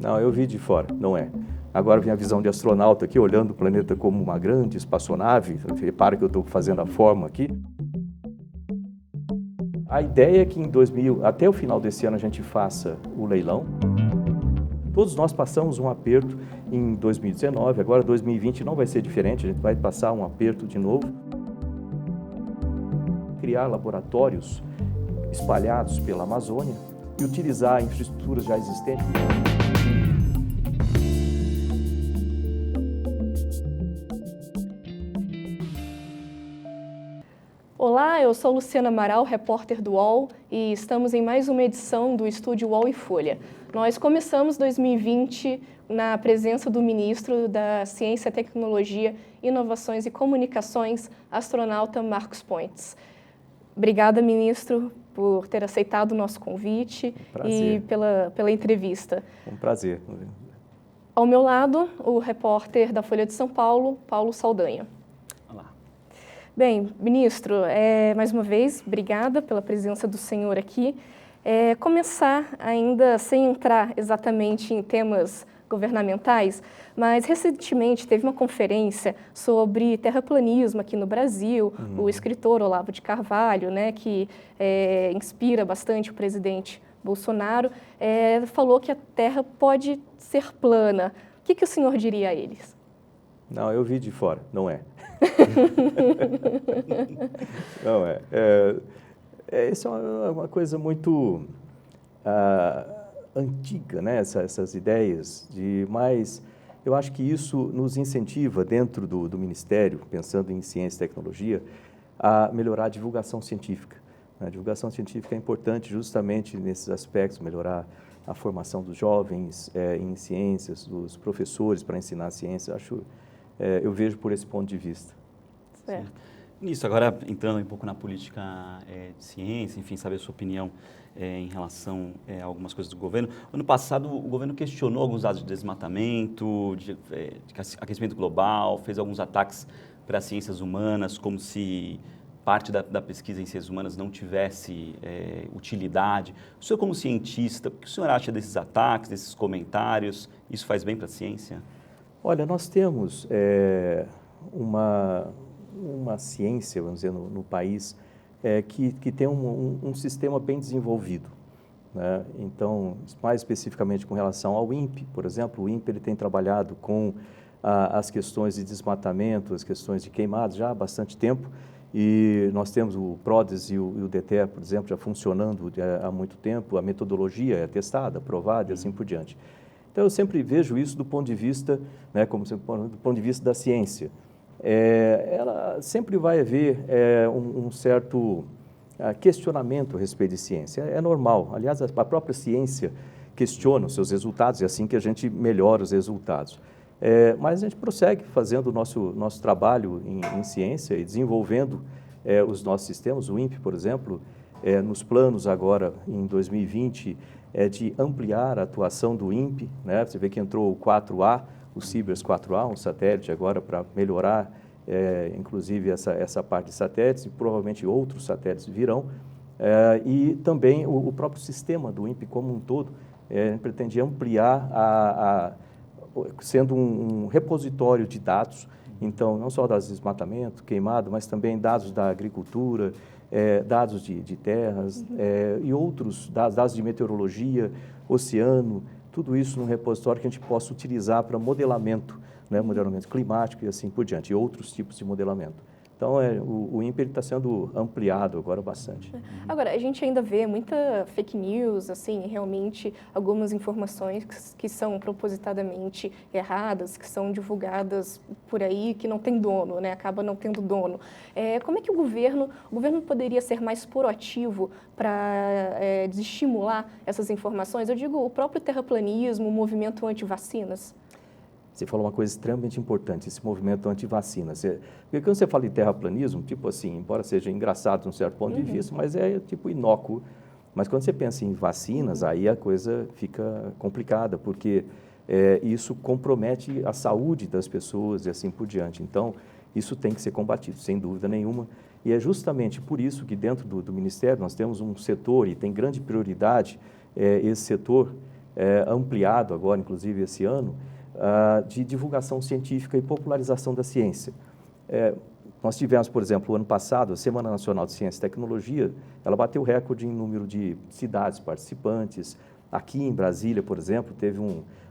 Não, eu vi de fora, não é. Agora vem a visão de astronauta aqui, olhando o planeta como uma grande espaçonave. Repara que eu estou fazendo a forma aqui. A ideia é que até o final desse ano a gente faça o leilão. Todos nós passamos um aperto em 2019, agora 2020 não vai ser diferente, a gente vai passar um aperto de novo. Criar laboratórios espalhados pela Amazônia e utilizar infraestruturas já existentes. Olá, eu sou Luciana Amaral, repórter do UOL, e estamos em mais uma edição do Estúdio UOL e Folha. Nós começamos 2020 na presença do ministro da Ciência, Tecnologia, Inovações e Comunicações, astronauta Marcos Pontes. Obrigada, ministro, por ter aceitado o nosso convite e pela entrevista. Um prazer. Ao meu lado, o repórter da Folha de São Paulo, Paulo Saldanha. Bem, ministro, mais uma vez, obrigada pela presença do senhor aqui. Começar ainda sem entrar exatamente em temas governamentais, mas recentemente teve uma conferência sobre terraplanismo aqui no Brasil, o escritor Olavo de Carvalho, né, que inspira bastante o presidente Bolsonaro, falou que a Terra pode ser plana. O que o senhor diria a eles? Não, eu vi de fora, não é. Não é. Isso é uma coisa muito antiga, né? Essas ideias mas eu acho que isso nos incentiva dentro do Ministério, pensando em ciência e tecnologia, a melhorar a divulgação científica. A divulgação científica é importante justamente nesses aspectos, melhorar a formação dos jovens em ciências, dos professores para ensinar a ciência. Eu vejo por esse ponto de vista. Certo. Nisso, agora entrando um pouco na política de ciência, enfim, saber a sua opinião em relação a algumas coisas do governo. Ano passado, o governo questionou alguns dados de desmatamento, de aquecimento global, fez alguns ataques para as ciências humanas, como se parte da pesquisa em ciências humanas não tivesse utilidade. O senhor, como cientista, o que o senhor acha desses ataques, desses comentários? Isso faz bem para a ciência? Olha, nós temos uma ciência, vamos dizer, no país que tem um sistema bem desenvolvido, né? Então, mais especificamente com relação ao INPE, por exemplo, o INPE ele tem trabalhado com as questões de desmatamento, as questões de queimados já há bastante tempo, e nós temos o PRODES e o DETER, por exemplo, já funcionando há muito tempo, a metodologia é testada, aprovada e assim por diante. Então, eu sempre vejo isso do ponto de vista, né, do ponto de vista da ciência. Ela sempre vai haver um certo questionamento a respeito de ciência. É normal. Aliás, a própria ciência questiona os seus resultados, é assim que a gente melhora os resultados. Mas a gente prossegue fazendo o nosso trabalho em ciência e desenvolvendo os nossos sistemas. O INPE, por exemplo, nos planos agora, em 2020, de ampliar a atuação do INPE, né? Você vê que entrou o 4A, o Cibers 4A, um satélite agora para melhorar, inclusive, essa parte de satélites, e provavelmente outros satélites virão, e também o próprio sistema do INPE como um todo pretende ampliar, sendo um repositório de dados, então, não só dados de desmatamento, queimado, mas também dados da agricultura, dados de terras e outros dados de meteorologia, oceano, tudo isso num repositório que a gente possa utilizar para modelamento, né, modelamento climático e assim por diante, e outros tipos de modelamento. Então, o INPE está sendo ampliado agora bastante. Agora, a gente ainda vê muita fake news, assim, realmente algumas informações que são propositadamente erradas, que são divulgadas por aí, que não tem dono, né? Acaba não tendo dono. Como é que o governo poderia ser mais proativo para desestimular essas informações? Eu digo, o próprio terraplanismo, o movimento anti-vacinas. Você falou uma coisa extremamente importante, esse movimento anti-vacina. Porque quando você fala em terraplanismo, tipo assim, embora seja engraçado de um certo ponto de vista, mas é tipo inócuo. Mas quando você pensa em vacinas, aí a coisa fica complicada, porque isso compromete a saúde das pessoas e assim por diante. Então, isso tem que ser combatido, sem dúvida nenhuma. E é justamente por isso que dentro do Ministério nós temos um setor, e tem grande prioridade esse setor, ampliado agora, inclusive esse ano, de divulgação científica e popularização da ciência. Nós tivemos, por exemplo, o ano passado, a Semana Nacional de Ciência e Tecnologia, ela bateu recorde em número de cidades participantes. Aqui em Brasília, por exemplo, teve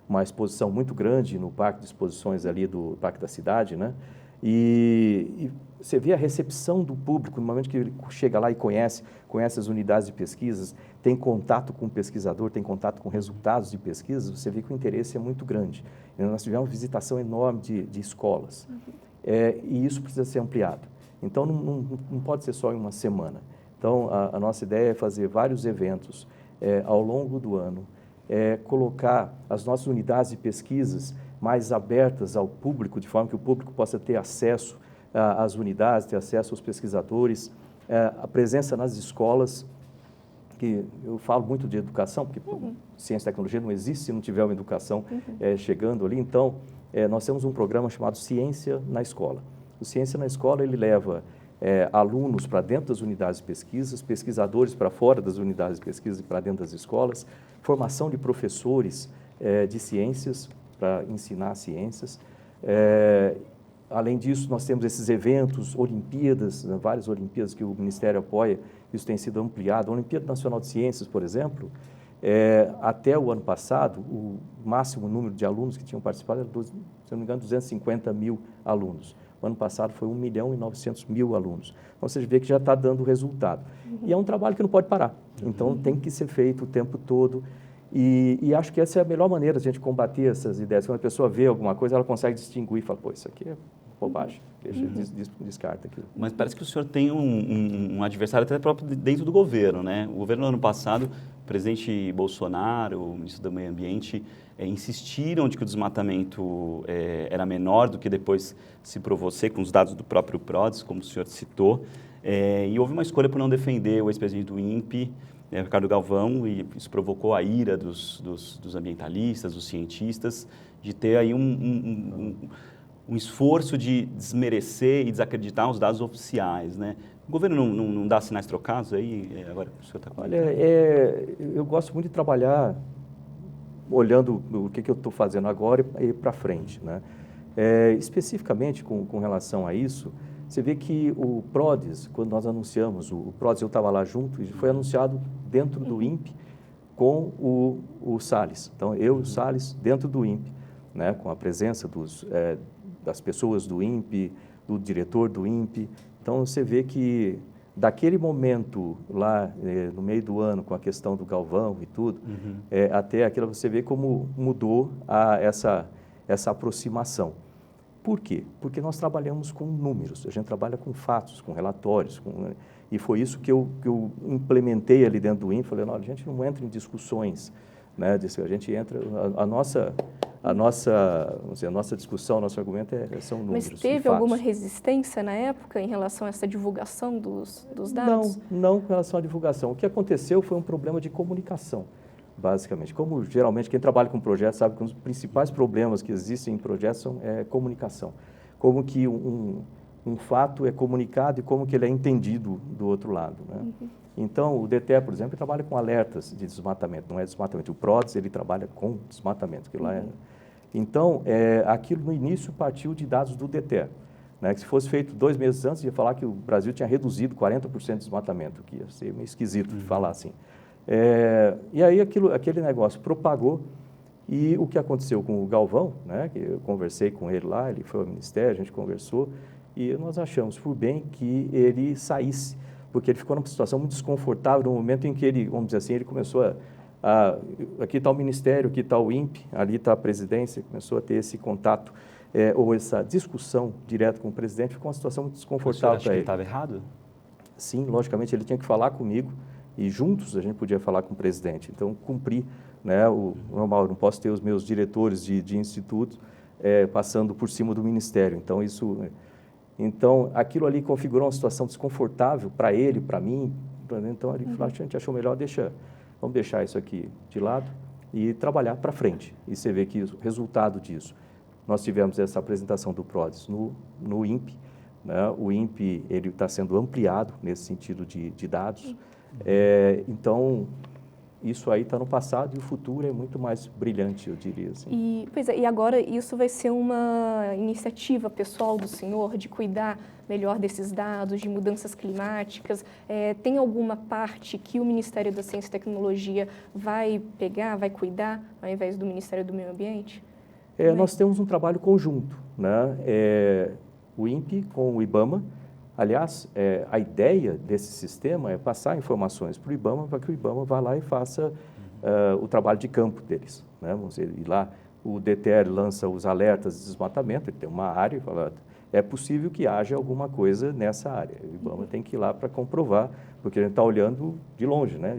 uma exposição muito grande no Parque de Exposições ali do Parque da Cidade, né? E você vê a recepção do público, no momento que ele chega lá e conhece as unidades de pesquisas, tem contato com o pesquisador, tem contato com resultados de pesquisas, você vê que o interesse é muito grande. E nós tivemos visitação enorme de escolas. E isso precisa ser ampliado. Então, não pode ser só em uma semana. Então, a nossa ideia é fazer vários eventos ao longo do ano, colocar as nossas unidades de pesquisas mais abertas ao público, de forma que o público possa ter acesso às unidades, ter acesso aos pesquisadores, a presença nas escolas, que eu falo muito de educação, porque ciência e tecnologia não existe se não tiver uma educação chegando ali. Então, nós temos um programa chamado Ciência na Escola. O Ciência na Escola, ele leva alunos para dentro das unidades de pesquisas, pesquisadores para fora das unidades de pesquisa e para dentro das escolas, formação de professores de ciências para ensinar ciências. Além disso, nós temos esses eventos, Olimpíadas, várias Olimpíadas que o Ministério apoia, isso tem sido ampliado. A Olimpíada Nacional de Ciências, por exemplo, até o ano passado, o máximo número de alunos que tinham participado era, se não me engano, 250 mil alunos. O ano passado foi 1.900.000 alunos. Então, você vê que já está dando resultado. E é um trabalho que não pode parar. Então, tem que ser feito o tempo todo. E acho que essa é a melhor maneira de a gente combater essas ideias. Quando a pessoa vê alguma coisa, ela consegue distinguir e fala, pô, isso aqui é bobagem, descarta aquilo. Mas parece que o senhor tem um adversário até próprio dentro do governo, né? O governo, no ano passado, o presidente Bolsonaro, o ministro do Meio Ambiente, insistiram de que o desmatamento era menor do que depois se provou ser, com os dados do próprio PRODES, como o senhor citou. E houve uma escolha por não defender o ex-presidente do INPE, Ricardo Galvão, e isso provocou a ira dos ambientalistas, dos cientistas, de ter aí um esforço de desmerecer e desacreditar os dados oficiais, né? O governo não dá sinais trocados aí? Agora o senhor está Olha, eu gosto muito de trabalhar olhando o que eu estou fazendo agora e para frente, né? Especificamente com relação a isso, você vê que o PRODES, quando nós anunciamos, o PRODES, eu estava lá junto, e foi anunciado dentro do INPE com o Salles. Então, eu e o Salles dentro do INPE, né, com a presença das pessoas do INPE, do diretor do INPE. Então, você vê que daquele momento lá no meio do ano, com a questão do Galvão e tudo, até aquilo, você vê como mudou essa aproximação. Por quê? Porque nós trabalhamos com números, a gente trabalha com fatos, com relatórios, e foi isso que eu implementei ali dentro do INPE. Falei, não, a gente não entra em discussões, né? A gente entra, a nossa discussão, nosso argumento são números. Mas teve alguma resistência na época em relação a essa divulgação dos dados? Não com relação à divulgação. O que aconteceu foi um problema de comunicação, basicamente. Como geralmente quem trabalha com projetos sabe que um dos principais problemas que existem em projetos é comunicação. Como que um fato é comunicado e como que ele é entendido do outro lado, né? Então, o DTE, por exemplo, trabalha com alertas de desmatamento, não é desmatamento. O PRODES, ele trabalha com desmatamento, que lá Então, aquilo no início partiu de dados do DTE, né? Que se fosse feito 2 meses antes, ia falar que o Brasil tinha reduzido 40% de desmatamento, que ia ser meio esquisito falar assim. E aí aquele negócio propagou, e o que aconteceu com o Galvão, né, que eu conversei com ele lá, ele foi ao Ministério, a gente conversou, e nós achamos por bem que ele saísse, porque ele ficou numa situação muito desconfortável no momento em que ele, vamos dizer assim, ele começou aqui está o Ministério, aqui está o INPE, ali está a presidência, começou a ter esse contato, ou essa discussão direto com o presidente, ficou uma situação muito desconfortável para ele. Ele estava errado? Sim, logicamente, ele tinha que falar comigo, e juntos a gente podia falar com o presidente. Então, cumpri, né, o normal, eu não posso ter os meus diretores de institutos passando por cima do Ministério. Então, aquilo ali configurou uma situação desconfortável para ele, para mim. Então, ele falou, a gente achou melhor vamos deixar isso aqui de lado e trabalhar para frente. E você vê que o resultado disso, nós tivemos essa apresentação do PRODES no INPE, né? O INPE está sendo ampliado nesse sentido de dados. Então, isso aí está no passado e o futuro é muito mais brilhante, eu diria assim. E agora isso vai ser uma iniciativa pessoal do senhor de cuidar melhor desses dados, de mudanças climáticas? Tem alguma parte que o Ministério da Ciência e Tecnologia vai pegar, vai cuidar, ao invés do Ministério do Meio Ambiente? Nós temos um trabalho conjunto, né? O INPE com o IBAMA. Aliás, a ideia desse sistema é passar informações para o IBAMA, para que o IBAMA vá lá e faça o trabalho de campo deles, né? Vamos dizer, e lá o DETER lança os alertas de desmatamento, ele tem uma área e fala, é possível que haja alguma coisa nessa área. O IBAMA tem que ir lá para comprovar, porque a gente está olhando de longe, né?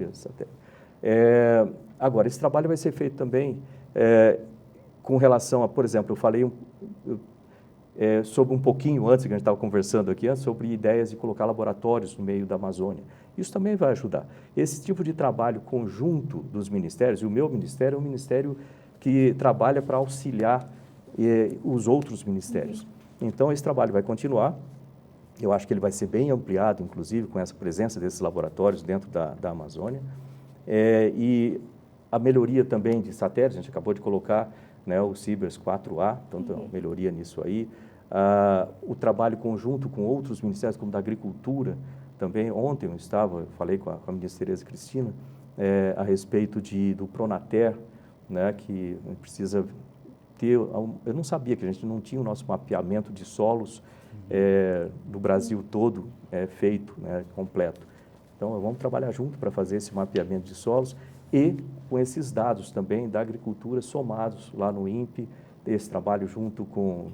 Agora, esse trabalho vai ser feito também com relação a, por exemplo, eu falei sobre um pouquinho antes, que a gente estava conversando aqui, sobre ideias de colocar laboratórios no meio da Amazônia. Isso também vai ajudar. Esse tipo de trabalho conjunto dos ministérios, e o meu ministério é um ministério que trabalha para auxiliar os outros ministérios. Então, esse trabalho vai continuar. Eu acho que ele vai ser bem ampliado, inclusive, com essa presença desses laboratórios dentro da Amazônia. E a melhoria também de satélites, a gente acabou de colocar, né, o Cibers 4A, então tem uma melhoria nisso aí. O trabalho conjunto com outros ministérios, como da Agricultura, também. Ontem eu falei com a ministra Tereza Cristina a respeito do Pronater, né, que precisa ter... Eu não sabia que a gente não tinha o nosso mapeamento de solos do Brasil todo feito, né, completo. Então, vamos trabalhar junto para fazer esse mapeamento de solos e com esses dados também da agricultura somados lá no INPE, esse trabalho junto com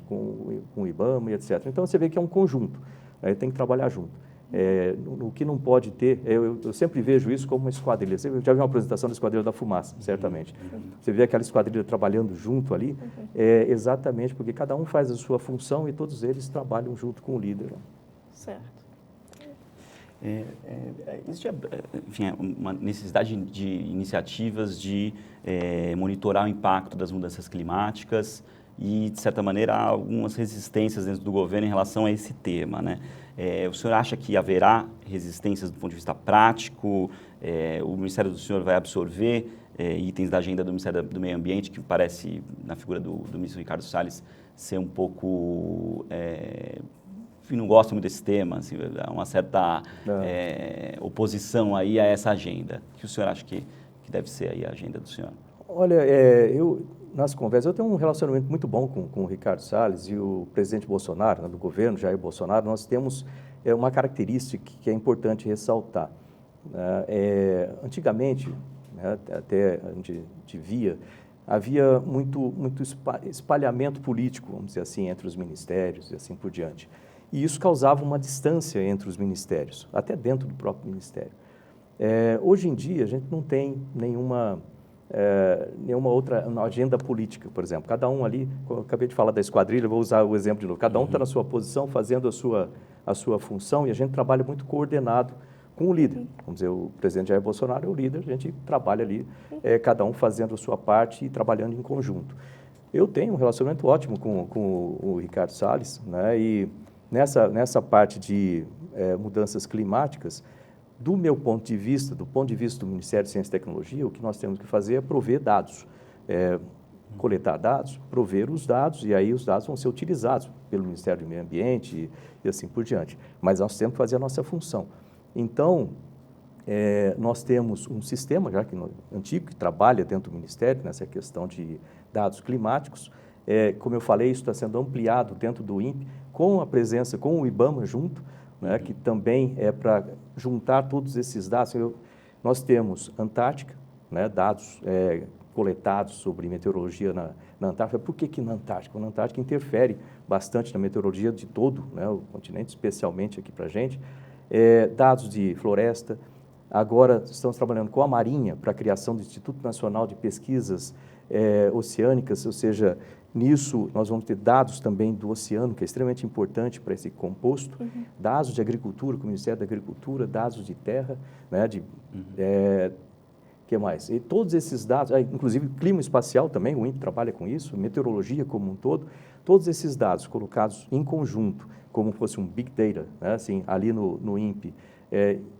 o IBAMA e etc. Então, você vê que é um conjunto, né? Tem que trabalhar junto. O que não pode ter, eu sempre vejo isso como uma esquadrilha. Você já viu uma apresentação da Esquadrilha da Fumaça, certamente. Você vê aquela esquadrilha trabalhando junto ali, exatamente porque cada um faz a sua função e todos eles trabalham junto com o líder. Certo. Existe, enfim, uma necessidade de iniciativas de monitorar o impacto das mudanças climáticas e, de certa maneira, há algumas resistências dentro do governo em relação a esse tema, né? O senhor acha que haverá resistências do ponto de vista prático? O Ministério do senhor vai absorver itens da agenda do Ministério do Meio Ambiente, que parece, na figura do ministro Ricardo Salles, ser um pouco... não gosto muito desse tema, assim, há uma certa oposição aí a essa agenda. O que o senhor acha que deve ser aí a agenda do senhor? Olha, nas conversas, eu tenho um relacionamento muito bom com o Ricardo Salles e o presidente Bolsonaro, né, do governo, Jair Bolsonaro. Nós temos uma característica que é importante ressaltar. Antigamente, né, até a gente havia muito espalhamento político, vamos dizer assim, entre os ministérios e assim por diante. E isso causava uma distância entre os ministérios, até dentro do próprio ministério. Hoje em dia, a gente não tem nenhuma outra agenda política, por exemplo. Cada um ali, eu acabei de falar da esquadrilha, vou usar o exemplo de novo. Cada um está na sua posição, fazendo a sua função, e a gente trabalha muito coordenado com o líder. Vamos dizer, o presidente Jair Bolsonaro é o líder, a gente trabalha ali, cada um fazendo a sua parte e trabalhando em conjunto. Eu tenho um relacionamento ótimo com o Ricardo Salles, né, e nessa parte de mudanças climáticas, do meu ponto de vista, do ponto de vista do Ministério de Ciência e Tecnologia, o que nós temos que fazer é prover dados, coletar dados, prover os dados, e aí os dados vão ser utilizados pelo Ministério do Meio Ambiente e assim por diante. Mas nós temos que fazer a nossa função. Então, nós temos um sistema antigo que trabalha dentro do Ministério nessa questão de dados climáticos. Como eu falei, isso está sendo ampliado dentro do INPE, com a presença, com o IBAMA junto, né, que também é para juntar todos esses dados. Nós temos Antártica, né, dados coletados sobre meteorologia na Antártica. Por que na Antártica? Na Antártica interfere bastante na meteorologia de todo, né, o continente, especialmente aqui para a gente. Dados de floresta. Agora estamos trabalhando com a Marinha para a criação do Instituto Nacional de Pesquisas Oceânicas, ou seja, nisso nós vamos ter dados também do oceano, que é extremamente importante para esse composto, dados de agricultura, com o Ministério da Agricultura, dados de terra, né, que mais? E todos esses dados, inclusive clima espacial também, o INPE trabalha com isso, meteorologia como um todo, todos esses dados colocados em conjunto, como fosse um Big Data, né, assim, ali no INPE,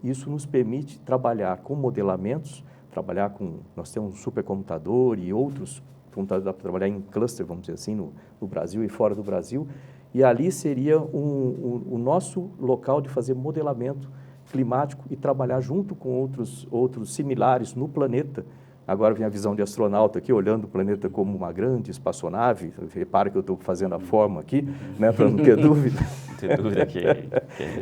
isso nos permite trabalhar com modelamentos trabalhar com... Nós temos um supercomputador e outros computadores para trabalhar em cluster, vamos dizer assim, no Brasil e fora do Brasil, e ali seria o nosso local de fazer modelamento climático e trabalhar junto com outros similares no planeta. Agora vem a visão de astronauta aqui, olhando o planeta como uma grande espaçonave. Repara que eu estou fazendo a forma aqui, né, para não ter dúvida. Não ter dúvida que é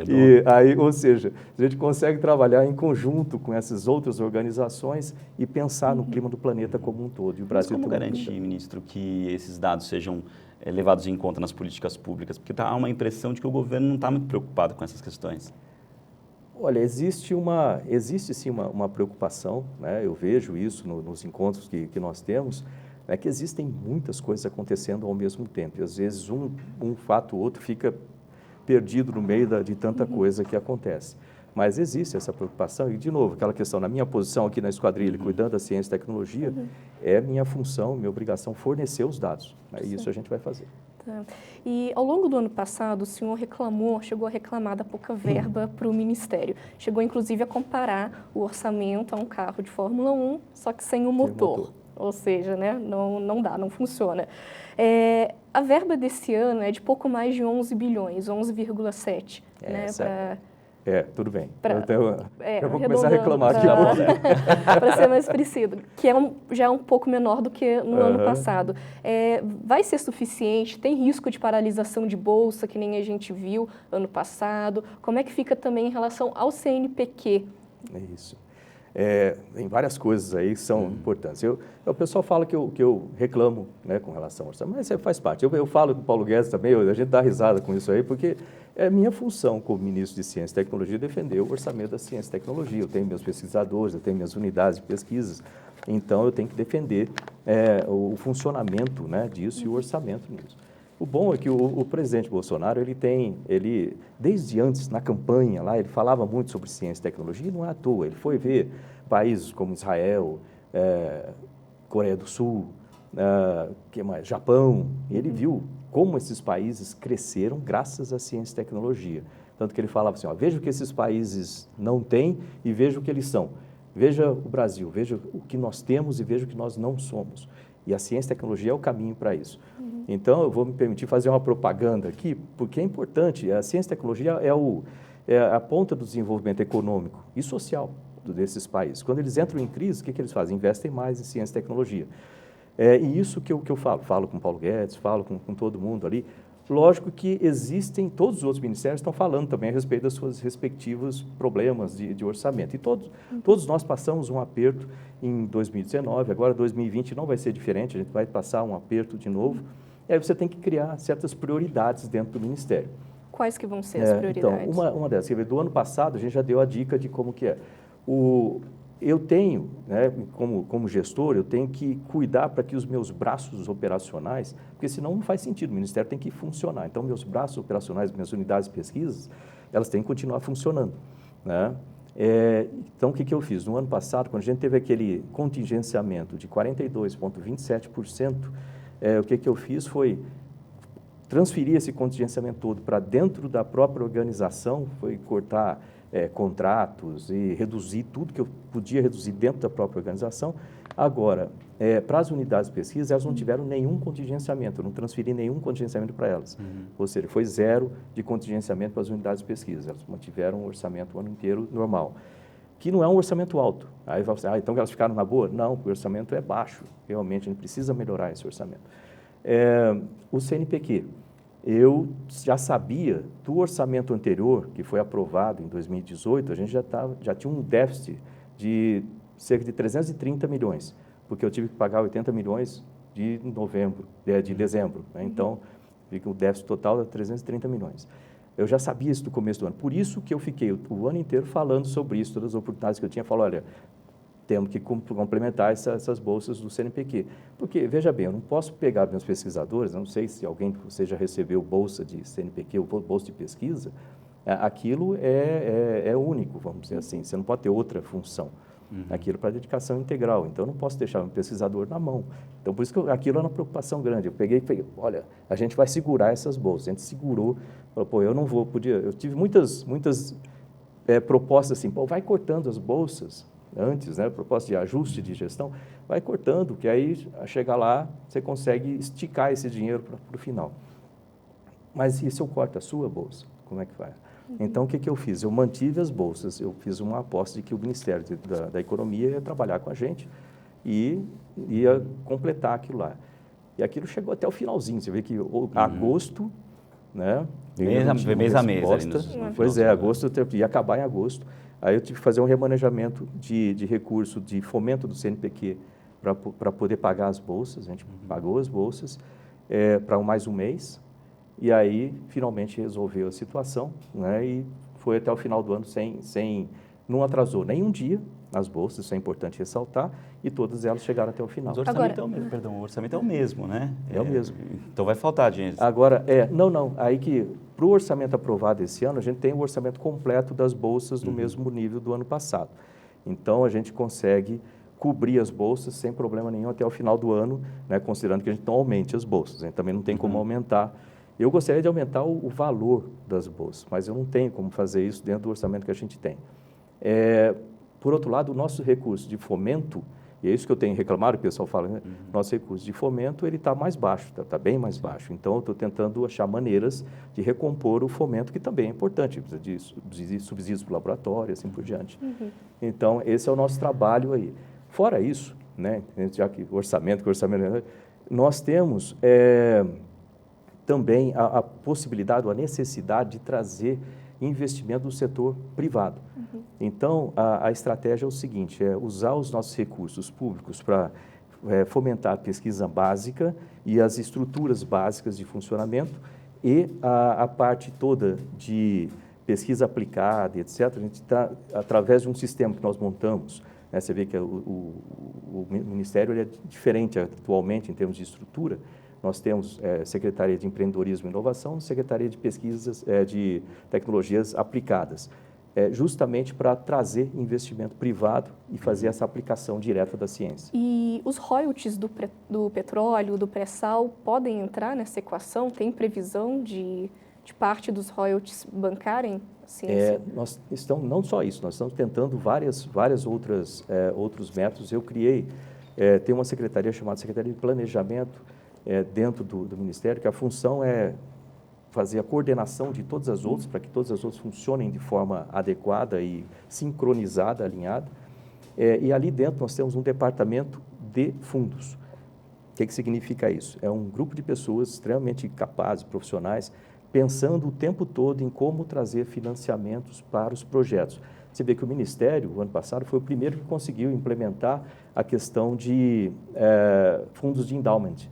E aí, ou seja, a gente consegue trabalhar em conjunto com essas outras organizações e pensar no clima do planeta como um todo. E o Brasil Mas como garantir, ministro, que esses dados sejam levados em conta nas políticas públicas? Porque há uma impressão de que o governo não está muito preocupado com essas questões. Olha, existe sim uma preocupação, né? Eu vejo isso nos encontros que nós temos, né? Que existem muitas coisas acontecendo ao mesmo tempo. E às vezes um fato ou outro fica perdido no meio de tanta coisa que acontece. Mas existe essa preocupação e, de novo, aquela questão, na minha posição aqui na Esquadrilha, cuidando da ciência e tecnologia, é minha função, minha obrigação fornecer os dados. Né? E isso a gente vai fazer. Tá. E ao longo do ano passado, o senhor chegou a reclamar da pouca verba para o Ministério. Chegou, inclusive, a comparar o orçamento a um carro de Fórmula 1, só que sem o motor. Ou seja, né, não dá, não funciona. A verba desse ano é de pouco mais de 11 bilhões, 11,7. Tudo bem. Eu vou começar a arredondando reclamar aqui. Para ser mais preciso, que já é um pouco menor do que no ano passado. Vai ser suficiente? Tem risco de paralisação de bolsa, que nem a gente viu ano passado? Como é que fica também em relação ao CNPq? É isso. Tem várias coisas aí que são importantes. O pessoal fala que eu reclamo, né, com relação ao orçamento, mas faz parte. Eu falo com o Paulo Guedes também, a gente dá risada com isso aí, porque é minha função como ministro de Ciência e Tecnologia defender o orçamento da ciência e tecnologia. Eu tenho meus pesquisadores, eu tenho minhas unidades de pesquisas, então eu tenho que defender o funcionamento, né, disso e o orçamento nisso. O bom é que o presidente Bolsonaro, ele desde antes, na campanha lá, ele falava muito sobre ciência e tecnologia, e não é à toa. Ele foi ver países como Israel, Coreia do Sul, Japão, e ele viu como esses países cresceram graças à ciência e tecnologia. Tanto que ele falava assim, veja o que esses países não têm e veja o que eles são. Veja o Brasil, veja o que nós temos e veja o que nós não somos. E a ciência e tecnologia é o caminho para isso. Então, eu vou me permitir fazer uma propaganda aqui, porque é importante. A ciência e tecnologia é a ponta do desenvolvimento econômico e social desses países. Quando eles entram em crise, o que eles fazem? Investem mais em ciência e tecnologia. E isso que eu falo com o Paulo Guedes, falo com todo mundo ali. Lógico que todos os outros ministérios estão falando também a respeito das suas respectivos problemas de orçamento. E todos nós passamos um aperto em 2019, agora 2020 não vai ser diferente, a gente vai passar um aperto de novo. E aí você tem que criar certas prioridades dentro do Ministério. Quais que vão ser as prioridades? Então, uma dessas, do ano passado a gente já deu a dica de como que é. Eu tenho, né, como gestor, eu tenho que cuidar para que os meus braços operacionais, porque senão não faz sentido, o Ministério tem que funcionar. Então, meus braços operacionais, minhas unidades de pesquisas, elas têm que continuar funcionando, né? Então, o que eu fiz? No ano passado, quando a gente teve aquele contingenciamento de 42,27%, o que eu fiz foi transferir esse contingenciamento todo para dentro da própria organização, foi cortar contratos e reduzir tudo que eu podia reduzir dentro da própria organização. Agora, para as unidades de pesquisa, elas não tiveram nenhum contingenciamento, eu não transferi nenhum contingenciamento para elas. Ou seja, foi zero de contingenciamento para as unidades de pesquisa, elas mantiveram o orçamento o ano inteiro normal, que não é um orçamento alto. Aí vai falar, então elas ficaram na boa? Não, o orçamento é baixo, realmente a gente precisa melhorar esse orçamento. O CNPq, eu já sabia do orçamento anterior, que foi aprovado em 2018, a gente já tinha um déficit de cerca de 330 milhões, porque eu tive que pagar 80 milhões de dezembro, né? Então, fica o déficit total de 330 milhões. Eu já sabia isso do começo do ano, por isso que eu fiquei o ano inteiro falando sobre isso, todas as oportunidades que eu tinha, olha, temos que complementar essas bolsas do CNPq. Porque, veja bem, eu não posso pegar meus pesquisadores, eu não sei se alguém que você já recebeu bolsa de CNPq ou bolsa de pesquisa, aquilo é único, vamos dizer assim, você não pode ter outra função. Aquilo para dedicação integral, então eu não posso deixar um pesquisador na mão. Então, por isso que aquilo era uma preocupação grande. Eu peguei e falei, olha, a gente vai segurar essas bolsas. A gente segurou, falou, eu não vou, eu tive muitas propostas assim, vai cortando as bolsas, antes, né, proposta de ajuste de gestão, vai cortando, que aí, chegar lá, você consegue esticar esse dinheiro para o final. Mas e se eu corto a sua bolsa? Como é que vai? Então, o que eu fiz? Eu mantive as bolsas, eu fiz uma aposta de que o Ministério da Economia ia trabalhar com a gente e ia completar aquilo lá. E aquilo chegou até o finalzinho, você vê que agosto, né? Mês a mês. Pois é, agosto ia acabar em agosto. Aí eu tive que fazer um remanejamento de recurso de fomento do CNPq para poder pagar as bolsas. A gente pagou as bolsas para mais um mês. E aí, finalmente, resolveu a situação, né? E foi até o final do ano não atrasou nem um dia as bolsas, isso é importante ressaltar, e todas elas chegaram até o final. Mas o orçamento o orçamento é o mesmo, né? É o mesmo. Então vai faltar dinheiro. Agora, aí que para o orçamento aprovado esse ano, a gente tem o orçamento completo das bolsas no mesmo nível do ano passado. Então, a gente consegue cobrir as bolsas sem problema nenhum até o final do ano, né? Considerando que a gente não aumente as bolsas, a gente também não tem como aumentar. Eu gostaria de aumentar o valor das bolsas, mas eu não tenho como fazer isso dentro do orçamento que a gente tem. Por outro lado, o nosso recurso de fomento, e é isso que eu tenho reclamado, o pessoal fala, né? Nosso recurso de fomento ele está mais baixo, está bem mais baixo. Então, eu estou tentando achar maneiras de recompor o fomento, que também é importante, precisa de subsídios para o laboratório, assim por diante. Então, esse é o nosso trabalho aí. Fora isso, né? Já que orçamento, nós temos também a possibilidade ou a necessidade de trazer investimento do setor privado. Então, a estratégia é o seguinte, é usar os nossos recursos públicos para fomentar a pesquisa básica e as estruturas básicas de funcionamento e a parte toda de pesquisa aplicada, etc. A gente está, através de um sistema que nós montamos, né, você vê que o Ministério ele é diferente atualmente em termos de estrutura. Nós temos Secretaria de Empreendedorismo e Inovação, Secretaria de Pesquisas de Tecnologias Aplicadas, justamente para trazer investimento privado e fazer essa aplicação direta da ciência. E os royalties do petróleo, do pré-sal, podem entrar nessa equação? Tem previsão de parte dos royalties bancarem a ciência? Nós estamos, não só isso, nós estamos tentando várias outros métodos. Eu criei, tem uma secretaria chamada Secretaria de Planejamento, dentro do Ministério, que a função é fazer a coordenação de todas as outras, para que todas as outras funcionem de forma adequada e sincronizada, alinhada. E ali dentro nós temos um departamento de fundos. O que significa isso? É um grupo de pessoas extremamente capazes, profissionais, pensando o tempo todo em como trazer financiamentos para os projetos. Você vê que o Ministério, o ano passado, foi o primeiro que conseguiu implementar a questão de fundos de endowment,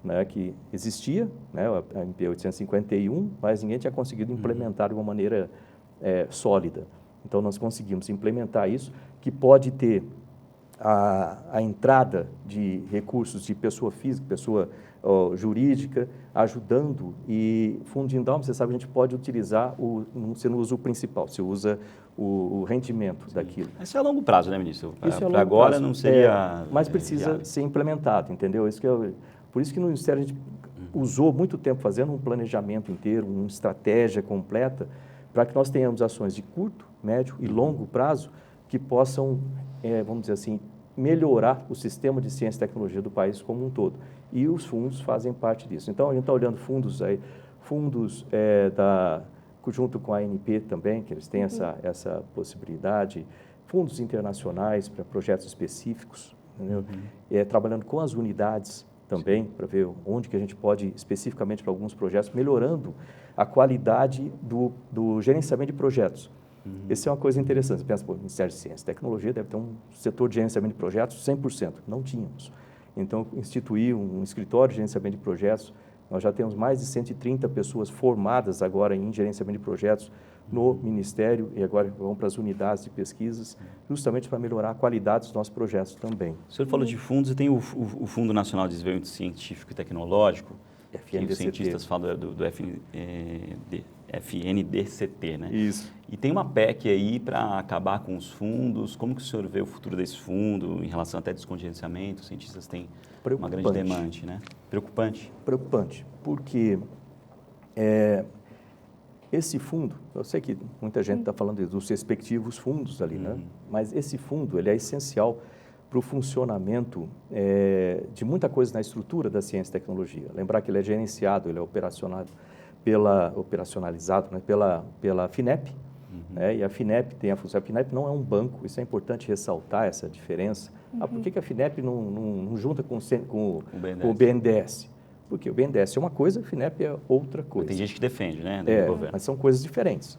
né, que existia, né, a MP 851, mas ninguém tinha conseguido implementar de uma maneira sólida. Então, nós conseguimos implementar isso, que pode ter a entrada de recursos de pessoa física, pessoa jurídica, ajudando, e fundo de endowment, você sabe, a gente pode utilizar, você não usa o principal, você usa o rendimento daquilo. Isso é a longo prazo, né, ministro? Para agora não seria... mas precisa ser implementado, entendeu? Por isso que no Ministério a gente usou muito tempo fazendo um planejamento inteiro, uma estratégia completa, para que nós tenhamos ações de curto, médio e longo prazo que possam, vamos dizer assim, melhorar o sistema de ciência e tecnologia do país como um todo. E os fundos fazem parte disso. Então, a gente está olhando fundos junto com a ANP também, que eles têm essa possibilidade, fundos internacionais para projetos específicos, entendeu? Trabalhando com as unidades também, para ver onde que a gente pode, especificamente para alguns projetos, melhorando a qualidade do gerenciamento de projetos. Essa é uma coisa interessante. Você pensa, o Ministério de Ciência e Tecnologia deve ter um setor de gerenciamento de projetos 100%. Não tínhamos. Então, instituir um escritório de gerenciamento de projetos, nós já temos mais de 130 pessoas formadas agora em gerenciamento de projetos no Ministério e agora vão para as unidades de pesquisas, justamente para melhorar a qualidade dos nossos projetos também. O senhor falou de fundos, e tem o Fundo Nacional de Desenvolvimento Científico e Tecnológico, que os cientistas falam do FNDCT, né? Isso. E tem uma PEC aí para acabar com os fundos. Como que o senhor vê o futuro desse fundo em relação até descongerenciamento? Os cientistas têm uma grande demanda, né? Preocupante? Preocupante, porque Esse fundo, eu sei que muita gente está falando dos respectivos fundos ali, né? Mas esse fundo, ele é essencial para o funcionamento de muita coisa na estrutura da ciência e tecnologia. Lembrar que ele é gerenciado, ele é operacionalizado, né, pela FINEP, né, e a FINEP tem a função. A FINEP não é um banco, isso é importante ressaltar essa diferença. Por que a FINEP não junta com o BNDES? Porque o BNDES é uma coisa, a FINEP é outra coisa. Tem gente que defende, né, do governo. Mas são coisas diferentes.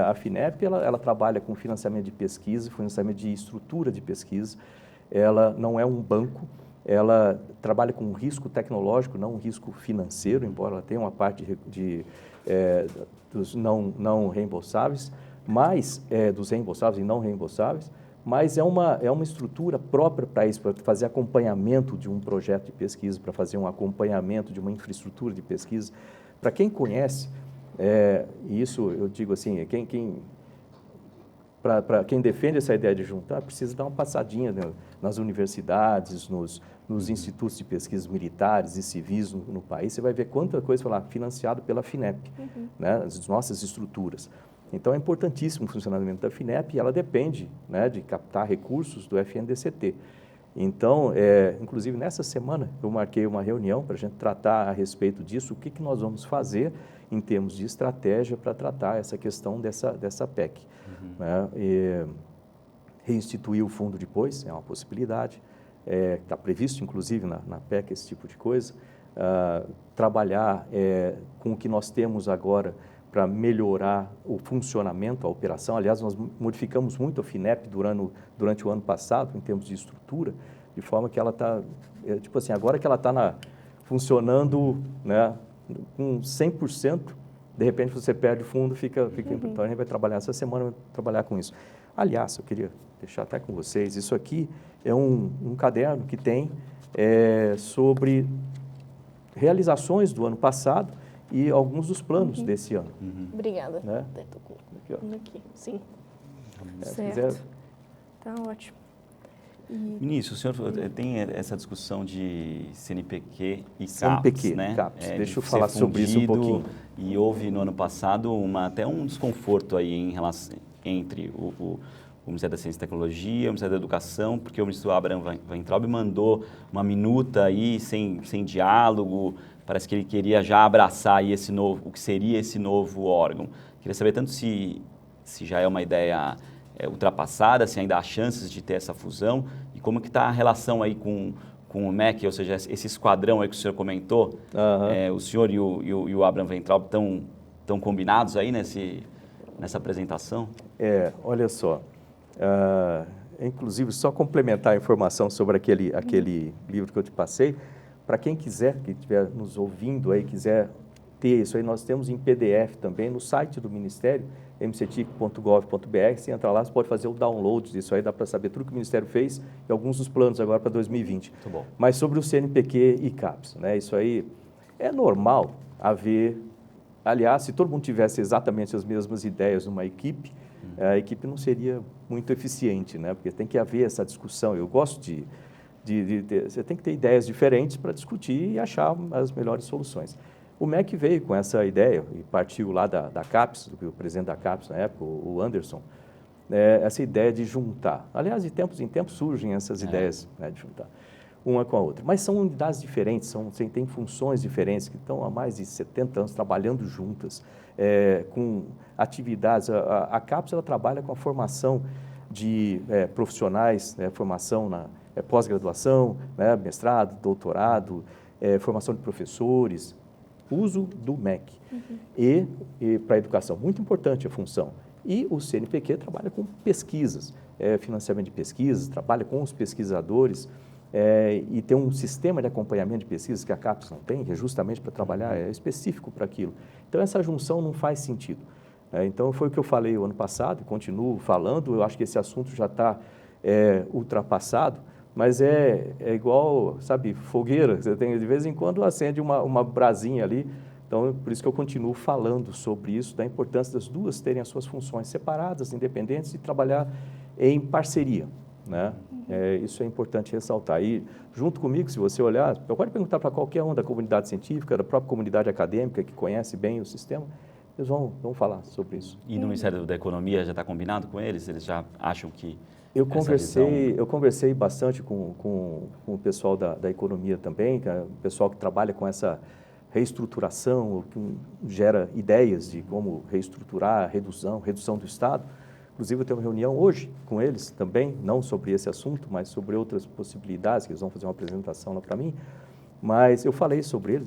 A FINEP, ela trabalha com financiamento de pesquisa, financiamento de estrutura de pesquisa. Ela não é um banco, ela trabalha com um risco tecnológico, não um risco financeiro, embora ela tenha uma parte dos não reembolsáveis, mas dos reembolsáveis e não reembolsáveis, mas é uma estrutura própria para isso, para fazer acompanhamento de um projeto de pesquisa, para fazer um acompanhamento de uma infraestrutura de pesquisa. Para quem conhece, e isso eu digo assim, para quem defende essa ideia de juntar, precisa dar uma passadinha nas universidades, nos institutos de pesquisa militares e civis no país. Você vai ver quanta coisa financiado pela FINEP, né, as nossas estruturas. Então, é importantíssimo o funcionamento da FINEP e ela depende, né, de captar recursos do FNDCT. Então, inclusive, nessa semana, eu marquei uma reunião para a gente tratar a respeito disso, o que nós vamos fazer em termos de estratégia para tratar essa questão dessa PEC. Né? Reinstituir o fundo depois é uma possibilidade, está previsto, inclusive, na PEC esse tipo de coisa. Trabalhar com o que nós temos agora para melhorar o funcionamento, a operação. Aliás, nós modificamos muito a FINEP durante o ano passado, em termos de estrutura, de forma que ela está, tipo assim, agora que ela está funcionando, né, com 100%, de repente você perde o fundo, fica então a gente vai trabalhar essa semana, vai trabalhar com isso. Aliás, eu queria deixar até com vocês, isso aqui é um caderno que tem sobre realizações do ano passado e alguns dos planos desse ano. Obrigada. Né? Aqui, sim. Se quiser... Tá ótimo. Ministro, o senhor tem essa discussão de CNPq e CAPES, CNPq, né? CAPES. Deixa eu falar sobre isso um pouquinho. E houve no ano passado até um desconforto aí entre o Ministério da Ciência e Tecnologia, o Ministério da Educação, porque o ministro Abraham Weintraub mandou uma minuta aí sem diálogo. Parece que ele queria já abraçar aí o que seria esse novo órgão. Queria saber tanto se já é uma ideia ultrapassada, se ainda há chances de ter essa fusão, e como que está a relação aí com o MEC, ou seja, esse esquadrão aí que o senhor comentou. O senhor e o Abraham Weintraub estão combinados aí nessa apresentação? Olha só, inclusive só complementar a informação sobre aquele livro que eu te passei. Para quem quiser, que estiver nos ouvindo aí, quiser ter isso aí, nós temos em PDF também no site do Ministério, mcetic.gov.br. Se entrar lá, você pode fazer o download disso aí, dá para saber tudo que o Ministério fez e alguns dos planos agora para 2020. Muito bom. Mas sobre o CNPq e CAPES, né? Isso aí é normal haver. Aliás, se todo mundo tivesse exatamente as mesmas ideias numa equipe, a equipe não seria muito eficiente, né? Porque tem que haver essa discussão. Eu gosto você tem que ter ideias diferentes para discutir e achar as melhores soluções. O MEC veio com essa ideia e partiu lá da CAPES, do presidente da CAPES na época, o Anderson, essa ideia de juntar. Aliás, de tempos em tempos surgem essas ideias, né, de juntar uma com a outra. Mas são unidades diferentes, têm funções diferentes, que estão há mais de 70 anos trabalhando juntas, com atividades. A CAPES ela trabalha com a formação de profissionais, formação na pós-graduação, né, mestrado, doutorado, formação de professores, uso do MEC. E para a educação, muito importante a função. E o CNPq trabalha com pesquisas, financiamento de pesquisas, trabalha com os pesquisadores e tem um sistema de acompanhamento de pesquisas que a CAPES não tem, que é justamente para trabalhar, específico para aquilo. Então, essa junção não faz sentido. Então, foi o que eu falei o ano passado, e continuo falando. Eu acho que esse assunto já está ultrapassado, mas é igual, sabe, fogueira. Você tem, de vez em quando acende uma brasinha ali. Então, por isso que eu continuo falando sobre isso, da importância das duas terem as suas funções separadas, independentes, e trabalhar em parceria, né? Isso é importante ressaltar. E, junto comigo, se você olhar, pode perguntar para qualquer um da comunidade científica, da própria comunidade acadêmica, que conhece bem o sistema, eles vão falar sobre isso. E no Ministério da Economia já está combinado com eles? Eles já acham que eu conversei bastante com o pessoal da economia também, o pessoal que trabalha com essa reestruturação, que gera ideias de como reestruturar a redução do Estado. Inclusive, eu tenho uma reunião hoje com eles também, não sobre esse assunto, mas sobre outras possibilidades, que eles vão fazer uma apresentação lá para mim. Mas eu falei sobre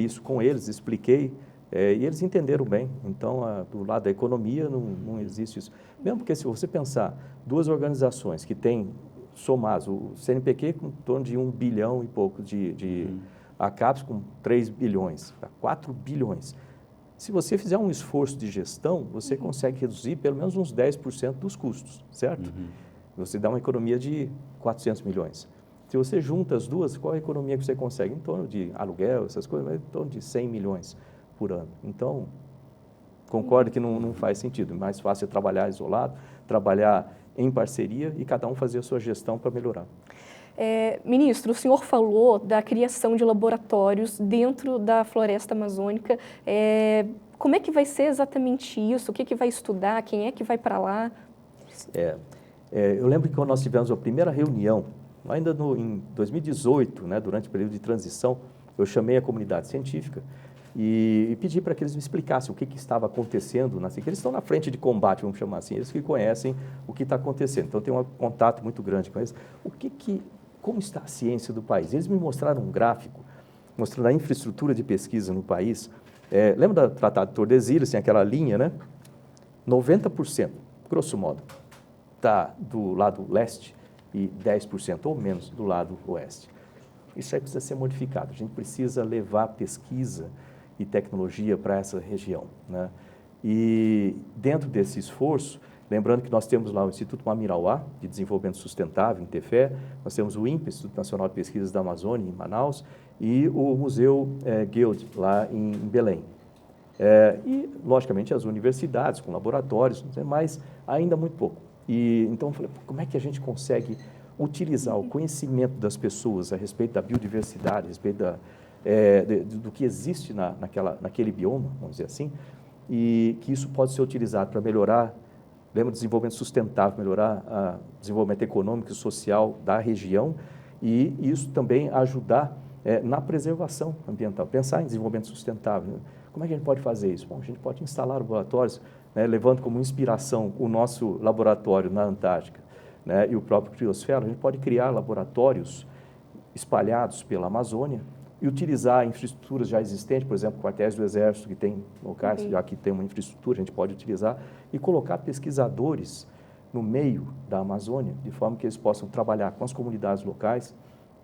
isso com eles, expliquei, e eles entenderam bem. Então, do lado da economia, não existe isso. Mesmo porque, se você pensar, duas organizações que têm somados, o CNPq com em torno de 1 bilhão e pouco a CAPES com 3 bilhões, 4 bilhões. Se você fizer um esforço de gestão, você consegue reduzir pelo menos uns 10% dos custos, certo? Você dá uma economia de 400 milhões. Se você junta as duas, qual é a economia que você consegue? Em torno de aluguel, essas coisas, mas em torno de 100 milhões por ano. Então, concordo que não faz sentido. Mais fácil é trabalhar isolado, trabalhar em parceria e cada um fazer a sua gestão para melhorar. Ministro, o senhor falou da criação de laboratórios dentro da floresta amazônica. Como é que vai ser exatamente isso? O que vai estudar? Quem é que vai para lá? Eu lembro que quando nós tivemos a primeira reunião, ainda em 2018, né, durante o período de transição, eu chamei a comunidade científica e pedi para que eles me explicassem o que estava acontecendo, que eles estão na frente de combate, vamos chamar assim, eles que conhecem o que está acontecendo. Então, eu tenho um contato muito grande com eles. Como está a ciência do país? Eles me mostraram um gráfico mostrando a infraestrutura de pesquisa no país. Lembra do Tratado de Tordesilhas, tem aquela linha, né? 90%, grosso modo, está do lado leste e 10% ou menos do lado oeste. Isso aí precisa ser modificado. A gente precisa levar pesquisa e tecnologia para essa região, né? E dentro desse esforço, lembrando que nós temos lá o Instituto Mamirauá, de Desenvolvimento Sustentável, em Tefé, nós temos o INPE, Instituto Nacional de Pesquisas da Amazônia, em Manaus, e o Museu Guild, lá em Belém. E, logicamente, as universidades, com laboratórios, mas ainda muito pouco. Então, eu falei, como é que a gente consegue utilizar o conhecimento das pessoas a respeito da biodiversidade, a respeito do que existe naquele bioma, vamos dizer assim, e que isso pode ser utilizado para melhorar, lembra, o desenvolvimento sustentável, melhorar o desenvolvimento econômico e social da região, e isso também ajudar na preservação ambiental, pensar em desenvolvimento sustentável. Como é que a gente pode fazer isso? Bom, a gente pode instalar laboratórios, né, levando como inspiração o nosso laboratório na Antártica, né, e o próprio Criosfera. A gente pode criar laboratórios espalhados pela Amazônia e utilizar infraestruturas já existentes, por exemplo, quartéis do Exército, que tem locais, já que tem uma infraestrutura, a gente pode utilizar, e colocar pesquisadores no meio da Amazônia, de forma que eles possam trabalhar com as comunidades locais,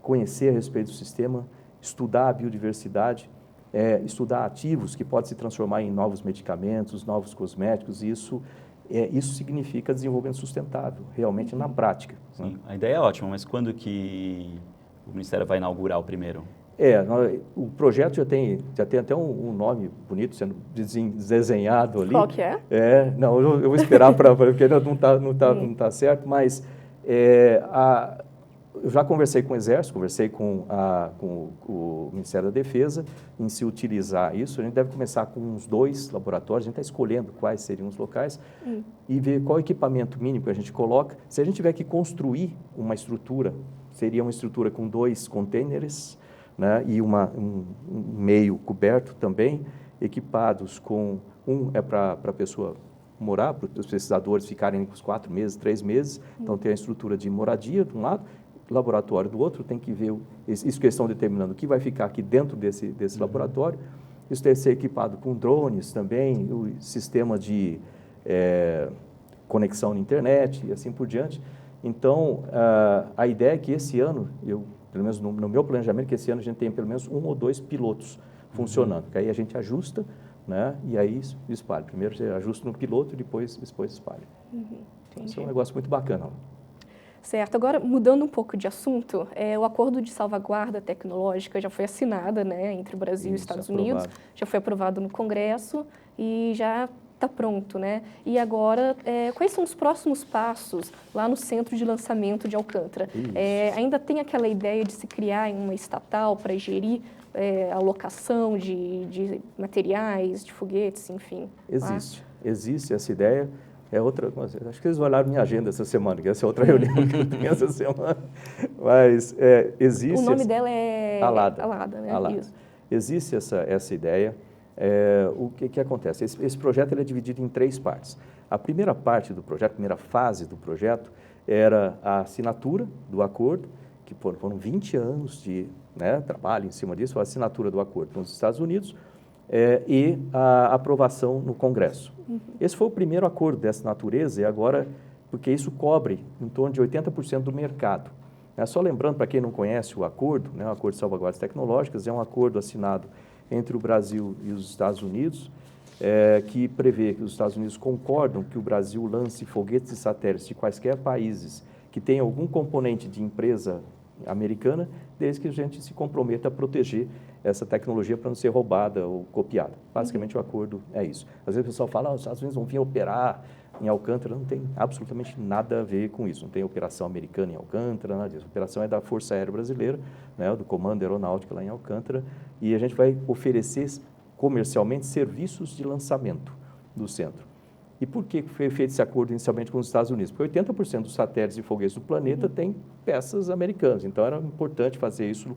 conhecer a respeito do sistema, estudar a biodiversidade, estudar ativos que podem se transformar em novos medicamentos, novos cosméticos, e isso significa desenvolvimento sustentável, realmente na prática. Sim, né? A ideia é ótima, mas quando que o Ministério vai inaugurar o primeiro? O projeto já tem até um nome bonito sendo desenhado ali. Qual que é? Não, eu vou esperar porque ainda não tá certo, mas eu já conversei com o Exército, conversei com o Ministério da Defesa em se utilizar isso. A gente deve começar com uns 2 laboratórios, a gente está escolhendo quais seriam os locais e ver qual equipamento mínimo que a gente coloca. Se a gente tiver que construir uma estrutura, seria uma estrutura com 2 containers, né, e um meio coberto também, equipados com para a pessoa morar, para os pesquisadores ficarem uns 4 meses, 3 meses. Então, tem a estrutura de moradia de um lado, laboratório do outro, tem que ver isso que eles estão determinando, o que vai ficar aqui dentro desse laboratório. Isso deve ser equipado com drones também, o sistema de conexão na internet e assim por diante. Então, a ideia é que esse ano, pelo menos no meu planejamento, que esse ano a gente tenha pelo menos 1 ou 2 pilotos funcionando, que aí a gente ajusta, né, e aí espalha. Primeiro você ajusta no piloto e depois espalha. Então, isso é um negócio muito bacana. Certo. Agora, mudando um pouco de assunto, o Acordo de Salvaguarda Tecnológica já foi assinado, né, entre o Brasil e os Estados Unidos, já foi aprovado no Congresso e já está pronto, né? E agora, quais são os próximos passos lá no Centro de Lançamento de Alcântara? Ainda tem aquela ideia de se criar uma estatal para gerir alocação de materiais, de foguetes, enfim? Existe essa ideia. É outra, acho que eles olharam minha agenda essa semana, que essa é outra reunião que eu tenho essa semana. Mas existe... O nome dela é... Alada, né? Alada. Isso. Existe essa ideia. O que acontece? Esse projeto ele é dividido em 3 partes. A primeira parte do projeto, a primeira fase do projeto, era a assinatura do acordo, que foram 20 anos de trabalho em cima disso, a assinatura do acordo com os Estados Unidos, e a aprovação no Congresso. Esse foi o primeiro acordo dessa natureza, e agora, porque isso cobre em torno de 80% do mercado. Só lembrando, para quem não conhece o Acordo de Salvaguardas Tecnológicas, é um acordo assinado entre o Brasil e os Estados Unidos, que prevê que os Estados Unidos concordam que o Brasil lance foguetes e satélites de quaisquer países que tenham algum componente de empresa americana, desde que a gente se comprometa a proteger essa tecnologia para não ser roubada ou copiada. Basicamente, o acordo é isso. Às vezes o pessoal fala, os Estados Unidos vão vir operar em Alcântara, não tem absolutamente nada a ver com isso, não tem operação americana em Alcântara, nada disso. A operação é da Força Aérea Brasileira, do Comando Aeronáutico lá em Alcântara, e a gente vai oferecer comercialmente serviços de lançamento do centro. E por que foi feito esse acordo inicialmente com os Estados Unidos? Porque 80% dos satélites e foguetes do planeta têm peças americanas, então era importante fazer isso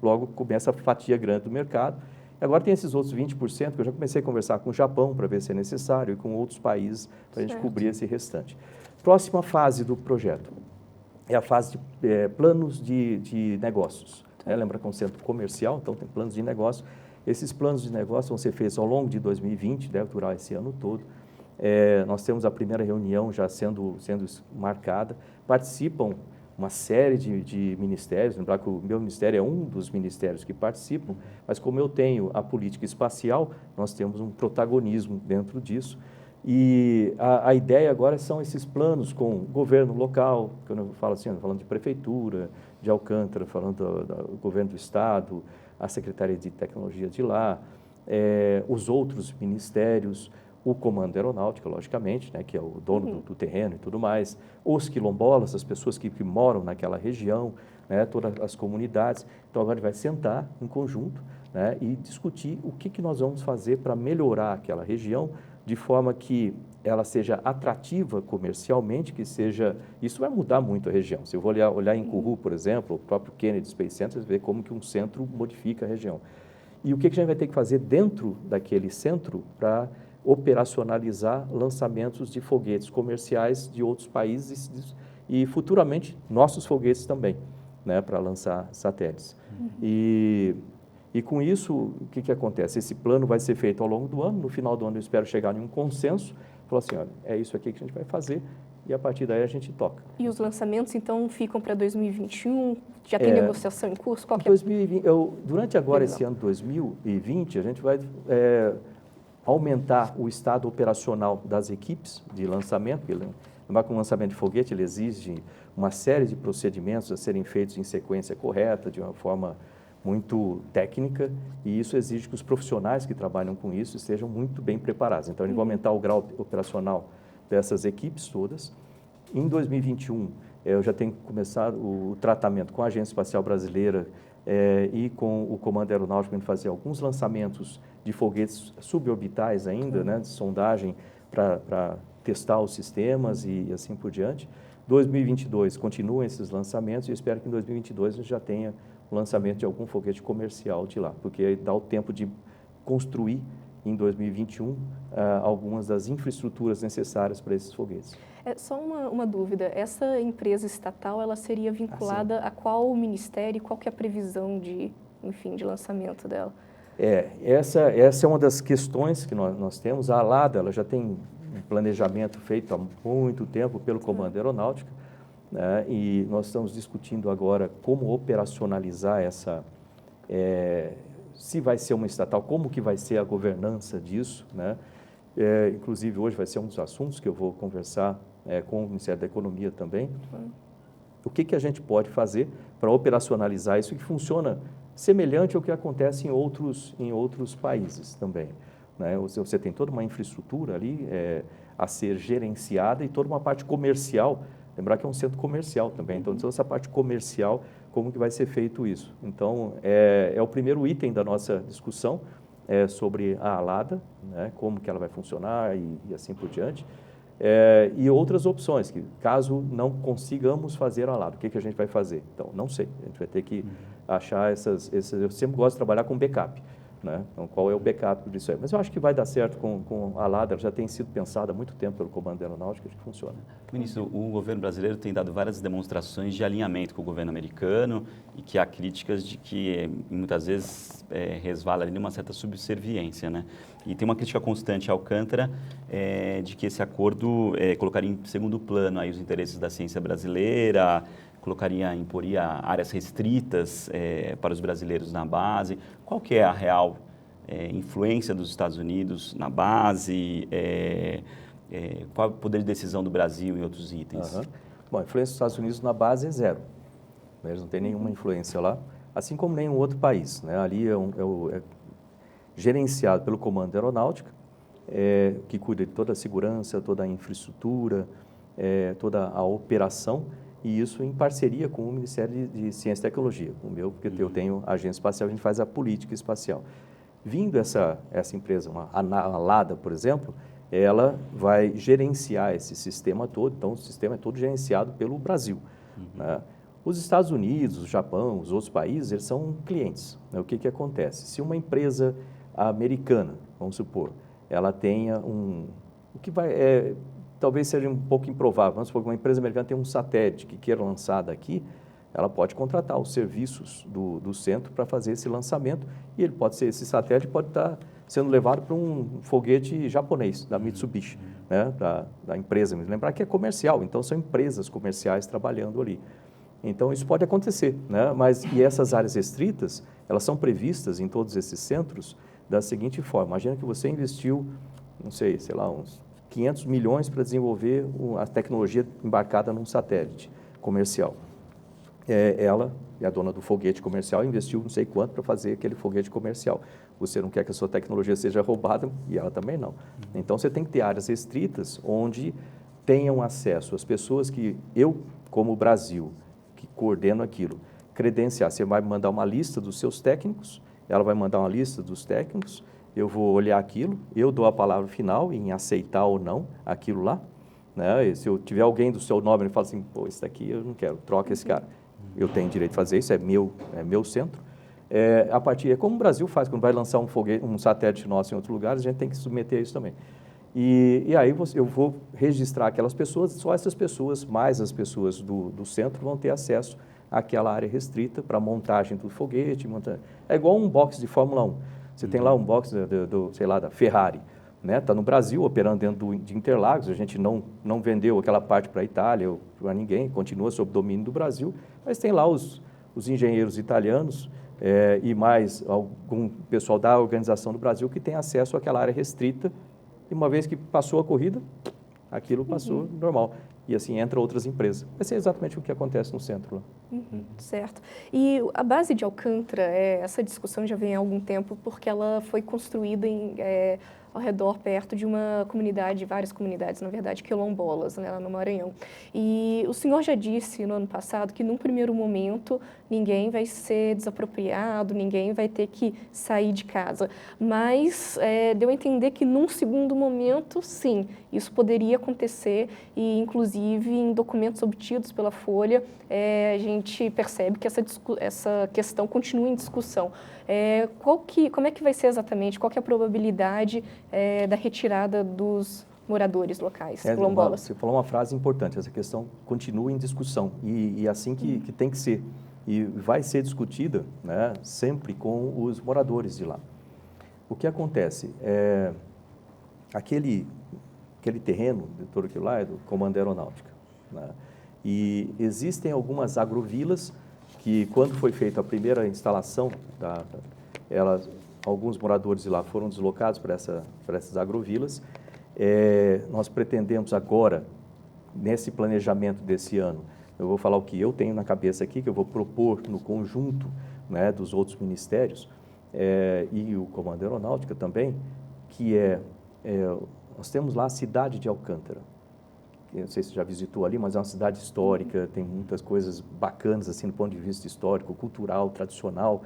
logo com essa fatia grande do mercado. E agora tem esses outros 20% que eu já comecei a conversar com o Japão para ver se é necessário e com outros países para a gente cobrir esse restante. Próxima fase do projeto é a fase de planos de negócios. Lembra que é um centro comercial, então tem planos de negócio. Esses planos de negócio vão ser feitos ao longo de 2020, deve durar esse ano todo. Nós temos a primeira reunião já sendo marcada. Participam uma série de ministérios, lembrar que o meu ministério é um dos ministérios que participam, mas como eu tenho a política espacial, nós temos um protagonismo dentro disso. E a ideia agora são esses planos com o governo local, que eu falo assim, falando de prefeitura, de Alcântara, falando do governo do estado, a Secretaria de Tecnologia de lá, os outros ministérios, o Comando Aeronáutico, logicamente, que é o dono do terreno e tudo mais, os quilombolas, as pessoas que moram naquela região, todas as comunidades. Então, agora a gente vai sentar em conjunto e discutir o que nós vamos fazer para melhorar aquela região de forma que ela seja atrativa comercialmente, que seja... Isso vai mudar muito a região. Se eu vou olhar em Kourou, por exemplo, o próprio Kennedy Space Center, você vê como que um centro modifica a região. E o que a gente vai ter que fazer dentro daquele centro para operacionalizar lançamentos de foguetes comerciais de outros países e futuramente nossos foguetes também, para lançar satélites. E com isso, o que acontece? Esse plano vai ser feito ao longo do ano, no final do ano eu espero chegar em um consenso, falar assim, olha, é isso aqui que a gente vai fazer e a partir daí a gente toca. E os lançamentos, então, ficam para 2021? Já tem negociação em curso? Qual que 2020, durante agora esse ano 2020, a gente vai aumentar o estado operacional das equipes de lançamento, porque lembrar que um lançamento de foguete ele exige uma série de procedimentos a serem feitos em sequência correta, de uma forma muito técnica, e isso exige que os profissionais que trabalham com isso estejam muito bem preparados. Então, a gente vai aumentar o grau operacional dessas equipes todas. Em 2021, eu já tenho começado o tratamento com a Agência Espacial Brasileira e com o Comando Aeronáutico para fazer alguns lançamentos de foguetes suborbitais ainda, de sondagem para testar os sistemas e assim por diante. 2022 continuam esses lançamentos e eu espero que em 2022 a gente já tenha o lançamento de algum foguete comercial de lá, porque aí dá o tempo de construir em 2021 algumas das infraestruturas necessárias para esses foguetes. Só uma dúvida, essa empresa estatal, ela seria vinculada a qual ministério, qual que é a previsão de lançamento dela? Essa é uma das questões que nós temos. A Alada, ela já tem um planejamento feito há muito tempo pelo Comando Aeronáutico, e nós estamos discutindo agora como operacionalizar essa, se vai ser uma estatal, como que vai ser a governança disso, inclusive hoje vai ser um dos assuntos que eu vou conversar com o Ministério da Economia também. O que a gente pode fazer para operacionalizar isso que funciona semelhante ao que acontece em outros países também. Você tem toda uma infraestrutura ali a ser gerenciada e toda uma parte comercial. Lembrar que é um centro comercial também, então toda essa parte comercial como que vai ser feito isso. Então, é o primeiro item da nossa discussão sobre a ALADA, né, como que ela vai funcionar e assim por diante. E outras opções, que caso não consigamos fazer a ALADA, o que a gente vai fazer? Então, não sei, a gente vai ter que achar eu sempre gosto de trabalhar com backup, né? Então, qual é o backup disso aí? Mas eu acho que vai dar certo com a ALADA, ela já tem sido pensada há muito tempo pelo Comando Aeronáutico, acho que funciona. Ministro, o governo brasileiro tem dado várias demonstrações de alinhamento com o governo americano e que há críticas de que muitas vezes resvala ali numa certa subserviência, né? E tem uma crítica constante a Alcântara de que esse acordo colocaria em segundo plano aí os interesses da ciência brasileira, imporia áreas restritas para os brasileiros na base. Qual que é a real influência dos Estados Unidos na base? Qual é o poder de decisão do Brasil em outros itens? Uhum. Bom, a influência dos Estados Unidos na base é zero. Eles não têm nenhuma influência lá, assim como nenhum outro país, né? Ali é gerenciado pelo Comando Aeronáutica, que cuida de toda a segurança, toda a infraestrutura, toda a operação, e isso em parceria com o Ministério de Ciência e Tecnologia, o meu, porque eu tenho a agência espacial, a gente faz a política espacial. Vindo essa empresa, a ALADA, por exemplo, ela vai gerenciar esse sistema todo, então o sistema é todo gerenciado pelo Brasil, né? Os Estados Unidos, o Japão, os outros países, eles são clientes, né? O que acontece? Se uma empresa americana, vamos supor, ela tenha o que talvez seja um pouco improvável, vamos supor que uma empresa americana tem um satélite que queira lançar daqui, ela pode contratar os serviços do centro para fazer esse lançamento e esse satélite pode estar sendo levado para um foguete japonês, da Mitsubishi, né, da empresa. Lembrar que é comercial, então são empresas comerciais trabalhando ali. Então isso pode acontecer, né? E essas áreas restritas, elas são previstas em todos esses centros da seguinte forma: imagina que você investiu, não sei lá, uns 500 milhões para desenvolver a tecnologia embarcada num satélite comercial. Ela é a dona do foguete comercial, investiu não sei quanto para fazer aquele foguete comercial. Você não quer que a sua tecnologia seja roubada e ela também não. Então você tem que ter áreas restritas onde tenham acesso as pessoas que como Brasil, que coordeno aquilo, credenciar. Você vai mandar uma lista dos seus técnicos, ela vai mandar uma lista dos técnicos, eu vou olhar aquilo, eu dou a palavra final em aceitar ou não aquilo lá, né? E se eu tiver alguém do seu nome e fala assim, pô, esse daqui eu não quero, troca esse cara. Eu tenho direito de fazer isso, é meu centro. A partir, como o Brasil faz, quando vai lançar um satélite nosso em outro lugar, a gente tem que submeter isso também. E aí eu vou registrar aquelas pessoas, só essas pessoas, mais as pessoas do centro, vão ter acesso àquela área restrita para montagem do foguete. É igual um box de Fórmula 1. Você tem lá um box da Ferrari, né? Está no Brasil, operando dentro de Interlagos, a gente não vendeu aquela parte para a Itália ou para ninguém, continua sob domínio do Brasil, mas tem lá os engenheiros italianos e mais algum pessoal da organização do Brasil que tem acesso àquela área restrita, e uma vez que passou a corrida, aquilo passou normal. E assim entra outras empresas. Vai ser exatamente o que acontece no centro lá. Certo. E a base de Alcântara, essa discussão já vem há algum tempo, porque ela foi construída ao redor, perto de uma comunidade, várias comunidades, na verdade, quilombolas, né, lá no Maranhão. E o senhor já disse no ano passado que, num primeiro momento, ninguém vai ser desapropriado, ninguém vai ter que sair de casa. Mas deu a entender que, num segundo momento, sim, isso poderia acontecer e, inclusive, em documentos obtidos pela Folha, a gente percebe que essa questão continua em discussão. Como é que vai ser exatamente? Qual que é a probabilidade da retirada dos moradores locais, quilombolas? Você falou uma frase importante, essa questão continua em discussão e assim que tem que ser. E vai ser discutida, né, sempre com os moradores de lá. O que acontece? Aquele terreno de todo aquilo lá é do Comando Aeronáutica, né? E existem algumas agrovilas que, quando foi feita a primeira instalação, alguns moradores de lá foram deslocados para essas agrovilas. Nós pretendemos agora, nesse planejamento desse ano, eu vou falar o que eu tenho na cabeça aqui, que eu vou propor no conjunto, né, dos outros ministérios e o Comando Aeronáutica também, que nós temos lá a cidade de Alcântara. eu não sei se você já visitou ali, mas é uma cidade histórica, tem muitas coisas bacanas, assim, do ponto de vista histórico, cultural, tradicional.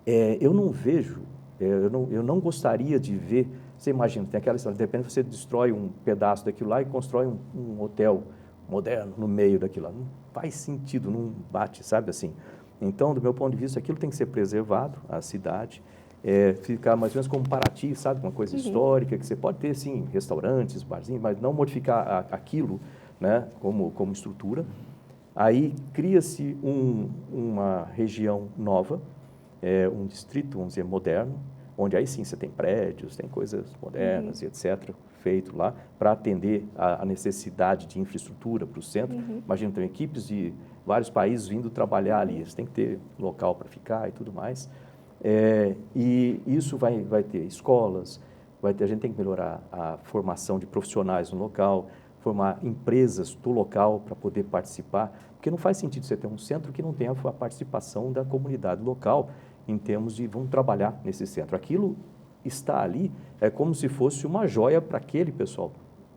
Eu não vejo, eu não gostaria de ver, você imagina, tem aquela história, de repente você destrói um pedaço daquilo lá e constrói um hotel moderno no meio daquilo lá. Não faz sentido, não bate, sabe assim? Então, do meu ponto de vista, aquilo tem que ser preservado, a cidade, ficar mais ou menos como Paraty, sabe? Uma coisa histórica, que você pode ter, sim, restaurantes, barzinhos, mas não modificar aquilo, né, como estrutura. Aí cria-se uma região nova, um distrito, vamos dizer, moderno, onde aí sim você tem prédios, tem coisas modernas e etc., feito lá, para atender a necessidade de infraestrutura para o centro. Imagina, tem equipes de vários países vindo trabalhar ali, eles têm que ter local para ficar e tudo mais. E isso vai ter escolas, a gente tem que melhorar a formação de profissionais no local, formar empresas do local para poder participar, porque não faz sentido você ter um centro que não tenha a participação da comunidade local em termos de vamos trabalhar nesse centro. Aquilo está ali, é como se fosse uma joia para aquele pessoal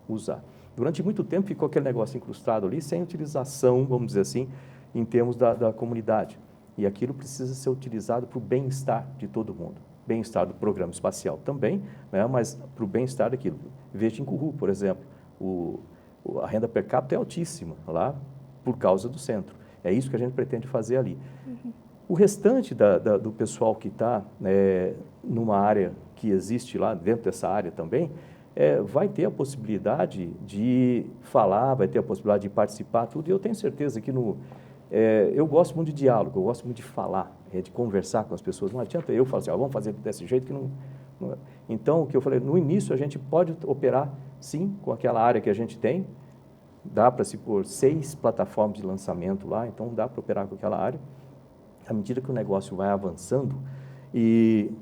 usar. Durante muito tempo ficou aquele negócio incrustado ali, sem utilização, vamos dizer assim, em termos da comunidade. E aquilo precisa ser utilizado para o bem-estar de todo mundo. Bem-estar do programa espacial também, né, mas para o bem-estar daquilo. Veja em Kourou, por exemplo, a renda per capita é altíssima lá por causa do centro. É isso que a gente pretende fazer ali. O restante do pessoal que está numa área que existe lá, dentro dessa área também, vai ter a possibilidade de falar, vai ter a possibilidade de participar, tudo. E eu tenho certeza que eu gosto muito de diálogo, eu gosto muito de falar, de conversar com as pessoas. Não adianta eu falar assim, vamos fazer desse jeito que não... Então, o que eu falei, no início a gente pode operar, sim, com aquela área que a gente tem, dá para se pôr 6 plataformas de lançamento lá, então dá para operar com aquela área. À medida que o negócio vai avançando, e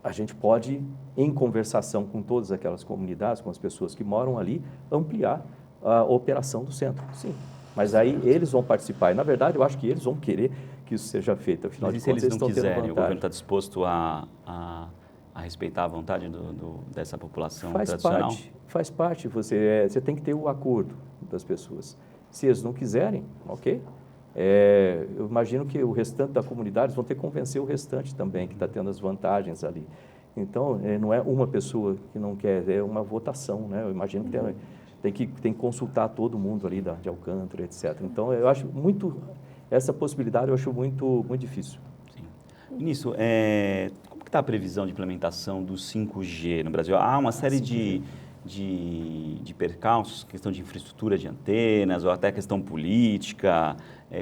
a gente pode, em conversação com todas aquelas comunidades, com as pessoas que moram ali, ampliar a operação do centro, sim. Mas aí eles vão participar, e na verdade eu acho que eles vão querer que isso seja feito, afinal de contas eles eles não estão tendo quiserem, vantagem. o governo está disposto a respeitar a vontade dessa população tradicional? Faz parte, você tem que ter o acordo das pessoas. Se eles não quiserem, ok. Eu imagino que o restante da comunidade vão ter que convencer o restante também, que está tendo as vantagens ali. Então, não é uma pessoa que não quer, é uma votação, né? Eu imagino que tem que consultar todo mundo ali de Alcântara, etc. Então, eu acho essa possibilidade eu acho muito, muito difícil. Sim. Ministro, como que está a previsão de implementação do 5G no Brasil? Há uma série de percalços, questão de infraestrutura de antenas, ou até questão política.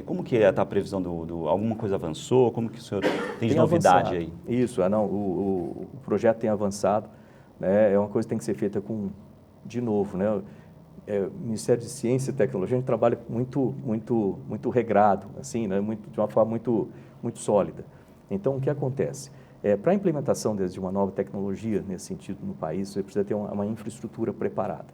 Como que está a previsão alguma coisa avançou? Como que o senhor tem de novidade avançado. aí? Isso, o projeto tem avançado, né? É uma coisa que tem que ser feita de novo, né? O Ministério de Ciência e Tecnologia, a gente trabalha muito regrado, assim, né? De uma forma muito sólida. Então, o que acontece? Para a implementação de uma nova tecnologia nesse sentido no país, você precisa ter uma infraestrutura preparada.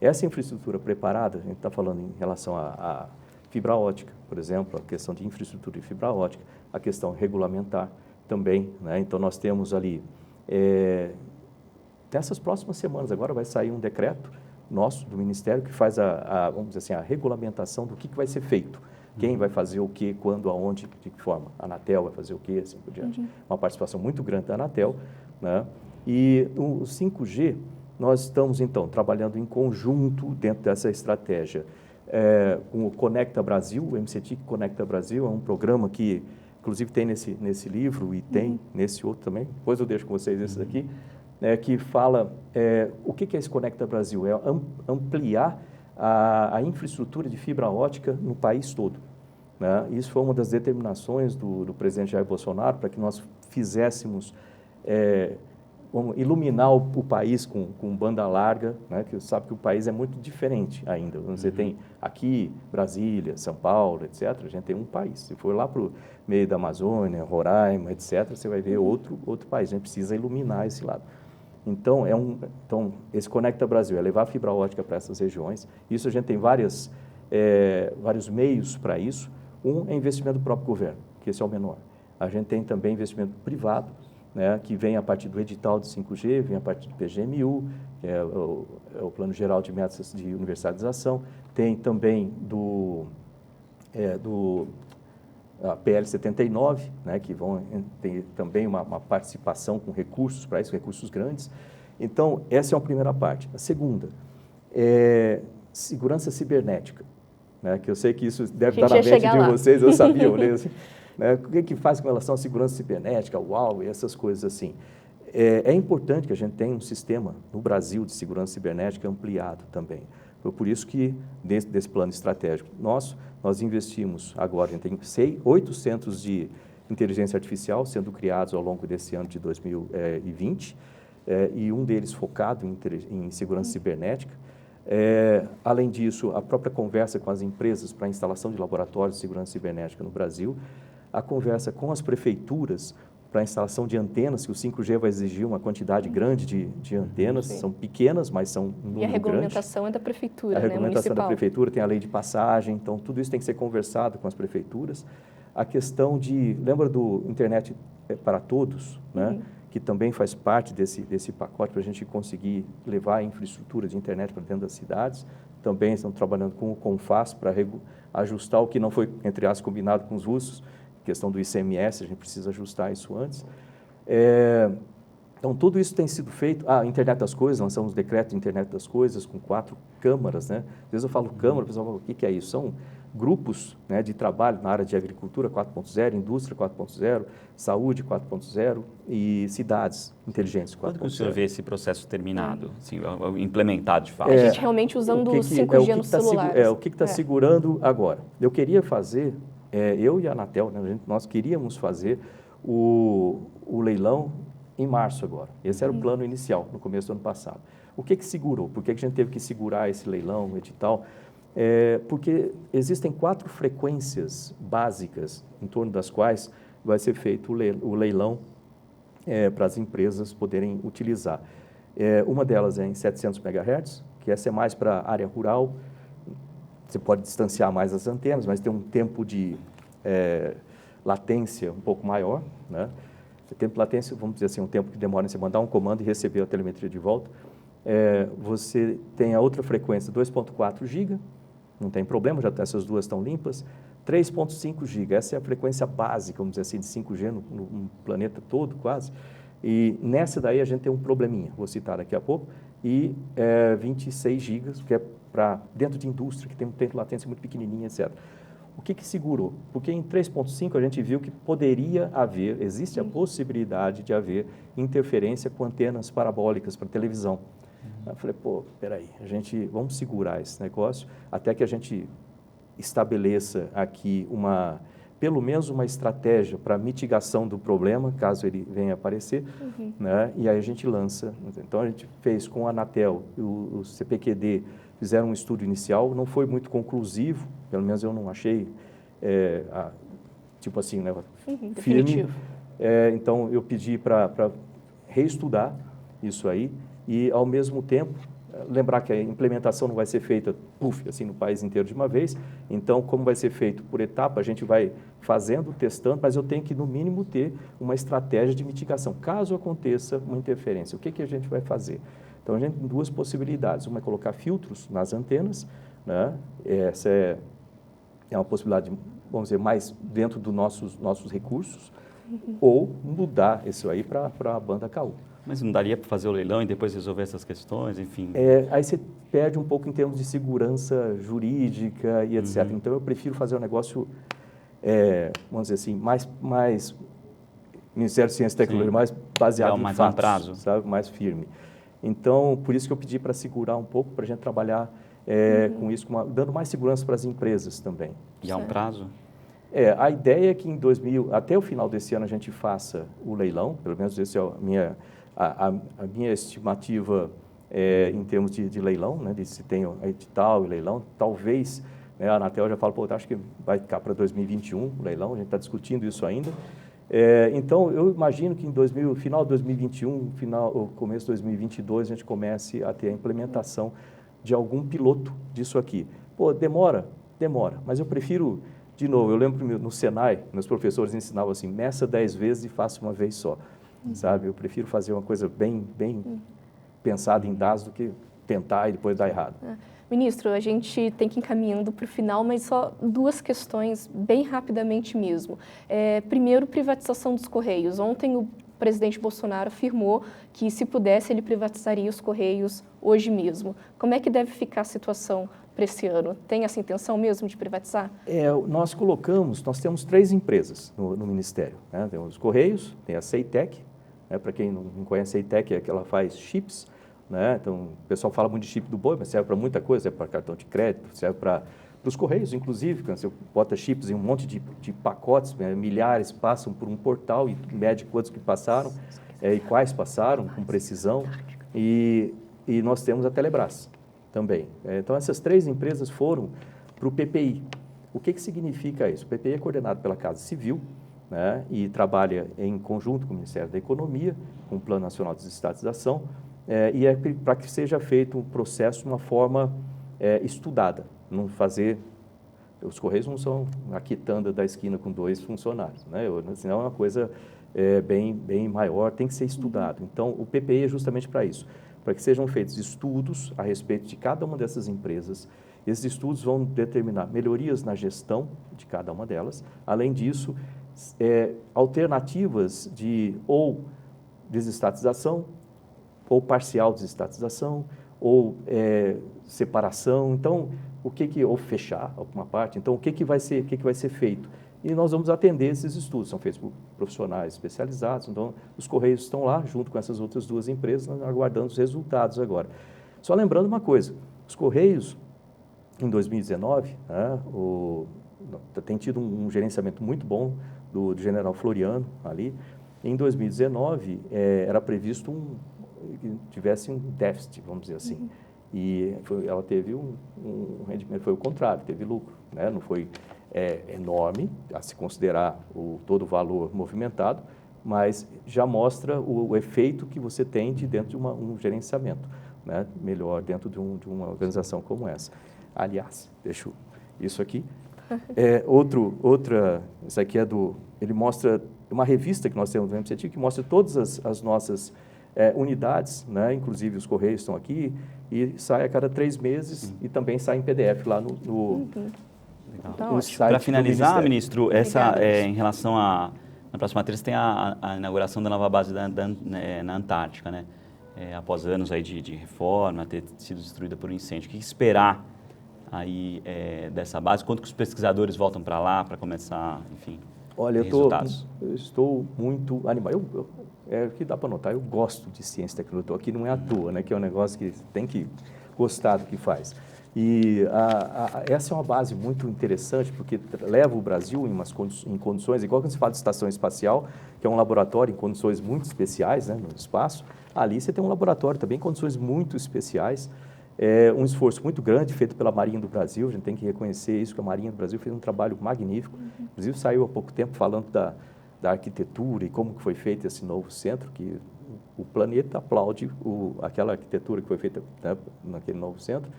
Essa infraestrutura preparada, a gente está falando em relação à fibra ótica, por exemplo, a questão de infraestrutura de fibra ótica, a questão regulamentar também, né? Então, nós temos ali, nessas próximas semanas, agora vai sair um decreto nosso, do Ministério, que faz vamos dizer assim, a regulamentação do que vai ser feito. Quem vai fazer o quê, quando, aonde, de que forma. A Anatel vai fazer o quê, assim por diante. Uma participação muito grande da Anatel, né? E o 5G, nós estamos, então, trabalhando em conjunto dentro dessa estratégia. Com o Conecta Brasil, o MCTIC Conecta Brasil, é um programa que, inclusive, tem nesse livro e tem nesse outro também. Depois eu deixo com vocês esse daqui, que fala o que é esse Conecta Brasil? É ampliar a infraestrutura de fibra ótica no país todo, né? Isso foi uma das determinações do presidente Jair Bolsonaro para que nós fizéssemos, vamos iluminar o país com banda larga, né? Que você sabe que o país é muito diferente ainda. Você tem aqui Brasília, São Paulo, etc. A gente tem um país. Se for lá para o meio da Amazônia, Roraima, etc., você vai ver outro país. A gente precisa iluminar esse lado. Então, esse Conecta Brasil é levar a fibra ótica para essas regiões. Isso a gente tem vários meios para isso. Um é investimento do próprio governo, que esse é o menor. A gente tem também investimento privado, né, que vem a partir do edital de 5G, vem a partir do PGMU, que é o Plano Geral de Metas de Universalização, tem também do PL 79, né, que vão ter também uma participação com recursos para isso, recursos grandes. Então, essa é a primeira parte. A segunda é segurança cibernética, né, que eu sei que isso deve estar na mente de vocês, eu sabia, eu olhei assim, né, o que faz com relação à segurança cibernética, UAU e essas coisas assim. É importante que a gente tenha um sistema no Brasil de segurança cibernética ampliado também. Foi por isso que, dentro desse plano estratégico nosso, nós investimos agora, a gente tem 8 centros de inteligência artificial sendo criados ao longo desse ano de 2020, e um deles focado em segurança cibernética. Além disso, a própria conversa com as empresas para a instalação de laboratórios de segurança cibernética no Brasil, a conversa com as prefeituras para a instalação de antenas, que o 5G vai exigir uma quantidade grande de antenas, são pequenas, mas são um número grande. E a regulamentação é da prefeitura, né, municipal. A regulamentação da prefeitura, tem a lei de passagem, então tudo isso tem que ser conversado com as prefeituras. A questão lembra do Internet para Todos, né, que também faz parte desse pacote para a gente conseguir levar a infraestrutura de internet para dentro das cidades. Também estão trabalhando com o CONFAS para ajustar o que não foi, entre aspas, combinado com os russos, questão do ICMS, a gente precisa ajustar isso antes. Então, tudo isso tem sido feito. A Internet das Coisas, lançamos um decreto de Internet das Coisas com 4 câmaras, né? Às vezes eu falo câmara, o pessoal fala, o que é isso? São grupos, né, de trabalho na área de agricultura 4.0, indústria 4.0, saúde 4.0 e cidades inteligentes 4.0. Quando que o senhor vê esse processo terminado, assim, implementado de fato? A gente realmente usando o 5G nos celulares. O que está segurando agora? Eu queria fazer, eu e a Anatel, né, nós queríamos fazer o leilão em março agora. Esse era o plano inicial, no começo do ano passado. O que segurou? Por que a gente teve que segurar esse leilão, o edital? Porque existem 4 frequências básicas em torno das quais vai ser feito o leilão para as empresas poderem utilizar. Uma delas é em 700 MHz, que essa é mais para a área rural. Você pode distanciar mais as antenas, mas tem um tempo de latência um pouco maior, né? O tempo de latência, vamos dizer assim, um tempo que demora em você mandar um comando e receber a telemetria de volta. Você tem a outra frequência, 2.4 GB, não tem problema, já essas duas estão limpas. 3.5 GB, essa é a frequência básica, vamos dizer assim, de 5G no planeta todo, quase. E nessa daí a gente tem um probleminha, vou citar daqui a pouco, e 26 GB, que é para dentro de indústria, que tem um tempo de latência muito pequenininho, etc. O que segurou? Porque em 3.5 a gente viu que poderia haver, existe a possibilidade de haver interferência com antenas parabólicas para televisão. Eu falei, peraí, vamos segurar esse negócio até que a gente estabeleça aqui pelo menos uma estratégia para mitigação do problema, caso ele venha a aparecer, né? E aí a gente lança. Então, a gente fez com a Anatel e o CPQD, fizeram um estudo inicial, não foi muito conclusivo, pelo menos eu não achei, tipo assim, né, firme. Então, eu pedi para reestudar isso aí e, ao mesmo tempo, lembrar que a implementação não vai ser feita, assim, no país inteiro de uma vez. Então, como vai ser feito por etapa, a gente vai fazendo, testando, mas eu tenho que, no mínimo, ter uma estratégia de mitigação. Caso aconteça uma interferência, o que a gente vai fazer? Então, a gente tem 2 possibilidades. Uma é colocar filtros nas antenas, né? Essa é uma possibilidade, vamos dizer, mais dentro dos nossos recursos, ou mudar isso aí para a banda KU. Mas não daria para fazer o leilão e depois resolver essas questões, enfim? Aí você perde um pouco em termos de segurança jurídica e etc. Então, eu prefiro fazer um negócio, vamos dizer assim, mais Ministério de Ciência e Tecnologia, mais baseado em fatos, prazo, sabe? Mais firme. Então, por isso que eu pedi para segurar um pouco, para a gente trabalhar com isso, dando mais segurança para as empresas também. E há um prazo? A ideia é que até o final desse ano a gente faça o leilão, pelo menos essa é a minha estimativa em termos de leilão, né, de se tem edital e leilão. Talvez, né, a Anatel já fala, acho que vai ficar para 2021 o leilão, a gente está discutindo isso ainda. Então, eu imagino que final de 2021, começo de 2022, a gente comece a ter a implementação de algum piloto disso aqui. Demora, mas eu prefiro, de novo, eu lembro no Senai, meus professores ensinavam assim, meça 10 vezes e faça uma vez só. sabe? Eu prefiro fazer uma coisa bem pensada em dados do que tentar e depois dar errado. Ministro, a gente tem que ir encaminhando para o final, mas só duas questões, bem rapidamente mesmo. Primeiro, privatização dos Correios. Ontem o presidente Bolsonaro afirmou que, se pudesse, ele privatizaria os Correios hoje mesmo. Como é que deve ficar a situação para esse ano? Tem essa intenção mesmo de privatizar? Nós temos 3 empresas no Ministério, né? Tem os Correios, tem a Ceitec, né? Para quem não conhece a Ceitec, é que ela faz chips, né? Então, o pessoal fala muito de chip do boi, mas serve para muita coisa, serve para cartão de crédito, serve para os Correios, inclusive, quando você bota chips em um monte de pacotes, milhares passam por um portal e mede quantos que passaram e quais passaram com precisão, e nós temos a Telebrás também. Então, essas 3 empresas foram para o PPI. O que significa isso? O PPI é coordenado pela Casa Civil, né? E trabalha em conjunto com o Ministério da Economia, com o Plano Nacional de Desestatização, e é para que seja feito um processo de uma forma estudada, não fazer... Os Correios não são a quitanda da esquina com 2 funcionários, né? Senão é uma coisa bem maior, tem que ser estudado. Então, o PPI é justamente para isso, para que sejam feitos estudos a respeito de cada uma dessas empresas. Esses estudos vão determinar melhorias na gestão de cada uma delas. Além disso, alternativas de ou desestatização, ou parcial desestatização, ou separação. Então, ou fechar alguma parte. Então, o que vai ser feito? E nós vamos atender esses estudos. São feitos por profissionais especializados. Então, os Correios estão lá, junto com essas outras 2 empresas, aguardando os resultados agora. Só lembrando uma coisa, os Correios, em 2019, né, tem tido um gerenciamento muito bom do general Floriano ali. Em 2019, era previsto que tivesse um déficit, vamos dizer assim. E ela teve um rendimento, foi o contrário, teve lucro, né? Não foi enorme, a se considerar todo o valor movimentado, mas já mostra o efeito que você tem dentro de um gerenciamento, né? Melhor dentro de uma organização como essa. Aliás, deixa isso aqui. Isso aqui ele mostra uma revista que nós temos no MCT, que mostra todas as nossas unidades, né? Inclusive os Correios estão aqui, e sai a cada 3 meses e também sai em PDF lá no site. Para finalizar, ministro, em relação na próxima terça tem a inauguração da nova base na Antártica, né? Após anos aí de reforma, ter sido destruída por um incêndio. O que esperar aí dessa base? Quanto que os pesquisadores voltam para lá para começar, enfim, resultados? Eu estou muito animado. O que dá para notar, eu gosto de ciência e tecnologia. Aqui não é à toa, né? Que é um negócio que tem que gostar do que faz. E essa é uma base muito interessante, porque leva o Brasil em condições, igual quando se fala de estação espacial, que é um laboratório em condições muito especiais, né, no espaço. Ali você tem um laboratório também em condições muito especiais. Um esforço muito grande feito pela Marinha do Brasil, a gente tem que reconhecer isso, que a Marinha do Brasil fez um trabalho magnífico. Inclusive saiu há pouco tempo falando da arquitetura e como que foi feito esse novo centro, que o planeta aplaude aquela arquitetura que foi feita, né, naquele novo centro.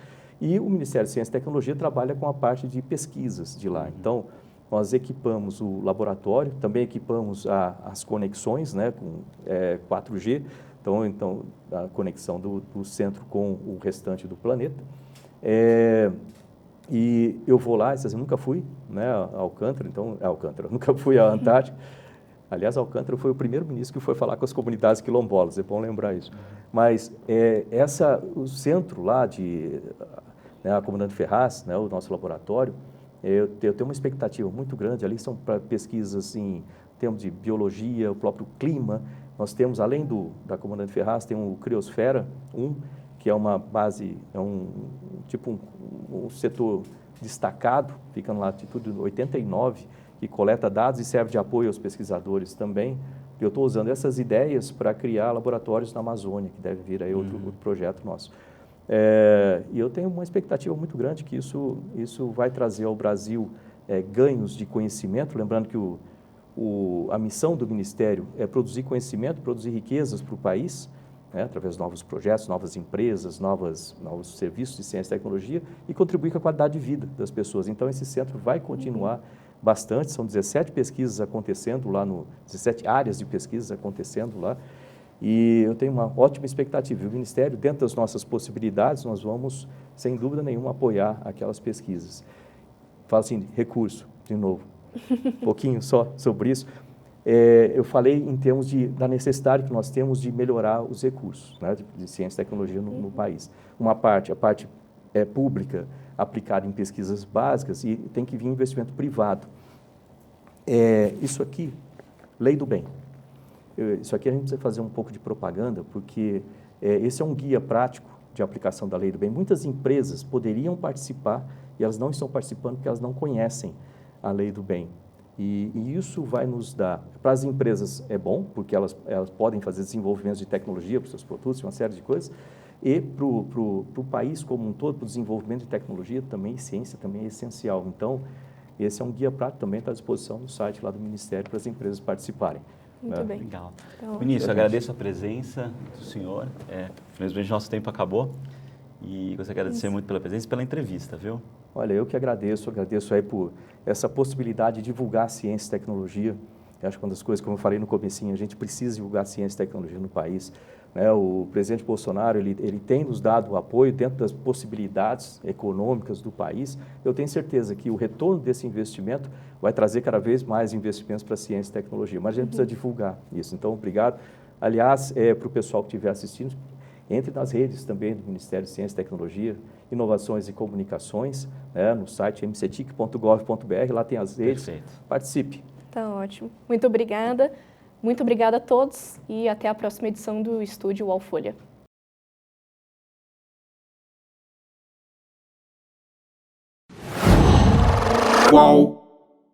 E o Ministério de Ciência e Tecnologia trabalha com a parte de pesquisas de lá. Então, nós equipamos o laboratório, também equipamos as conexões, né, com 4G, então a conexão do centro com o restante do planeta. E eu vou lá, eu nunca fui, né, a Alcântara, nunca fui à Antártica. Aliás, Alcântara foi o primeiro ministro que foi falar com as comunidades quilombolas, é bom lembrar isso. Mas o centro lá a Comandante Ferraz, né, o nosso laboratório, eu tenho uma expectativa muito grande. Ali são para pesquisas em termos de biologia, o próprio clima. Nós temos, além da Comandante Ferraz, tem o Criosfera 1, que é uma base, um setor destacado, fica na latitude 89, que coleta dados e serve de apoio aos pesquisadores também. Eu estou usando essas ideias para criar laboratórios na Amazônia, que deve vir aí outro projeto nosso. E eu tenho uma expectativa muito grande que isso vai trazer ao Brasil ganhos de conhecimento, lembrando que a missão do Ministério é produzir conhecimento, produzir riquezas para o país, né, através de novos projetos, novas empresas, novos serviços de ciência e tecnologia, e contribuir com a qualidade de vida das pessoas. Então, esse centro vai continuar bastante, são 17 pesquisas acontecendo lá, 17 áreas de pesquisas acontecendo lá, e eu tenho uma ótima expectativa. E o Ministério, dentro das nossas possibilidades, nós vamos, sem dúvida nenhuma, apoiar aquelas pesquisas. Falo assim, recurso, de novo, um pouquinho só sobre isso. Eu falei em termos da necessidade que nós temos de melhorar os recursos, né, de ciência e tecnologia no país. A parte pública aplicada em pesquisas básicas, e tem que vir investimento privado. Isso aqui, lei do bem. Isso aqui a gente precisa fazer um pouco de propaganda, porque esse é um guia prático de aplicação da lei do bem. Muitas empresas poderiam participar e elas não estão participando porque elas não conhecem a lei do bem. E isso vai nos dar, para as empresas é bom, porque elas podem fazer desenvolvimentos de tecnologia para os seus produtos, uma série de coisas, e para o país como um todo, para o desenvolvimento de tecnologia também, ciência também é essencial. Então, esse é um guia prático, também está à disposição no site lá do Ministério para as empresas participarem. Muito bem. Legal. Então, Ministro, agradeço a presença do senhor. Infelizmente, nosso tempo acabou. E gostaria de agradecer muito pela presença e pela entrevista, viu? Olha, eu que agradeço aí por essa possibilidade de divulgar ciência e tecnologia. Eu acho que uma das coisas, como eu falei no comecinho, a gente precisa divulgar ciência e tecnologia no país. Né? O presidente Bolsonaro, ele tem nos dado o apoio dentro das possibilidades econômicas do país. Eu tenho certeza que o retorno desse investimento vai trazer cada vez mais investimentos para a ciência e tecnologia, mas a gente precisa divulgar isso. Então, obrigado. Aliás, para o pessoal que estiver assistindo, entre nas redes também do Ministério de Ciência e Tecnologia, Inovações e Comunicações, né, no site mcetic.gov.br, lá tem as redes. Perfeito. Participe. Tá ótimo. Muito obrigada. Muito obrigada a todos e até a próxima edição do Estúdio UOL Folha. UOL.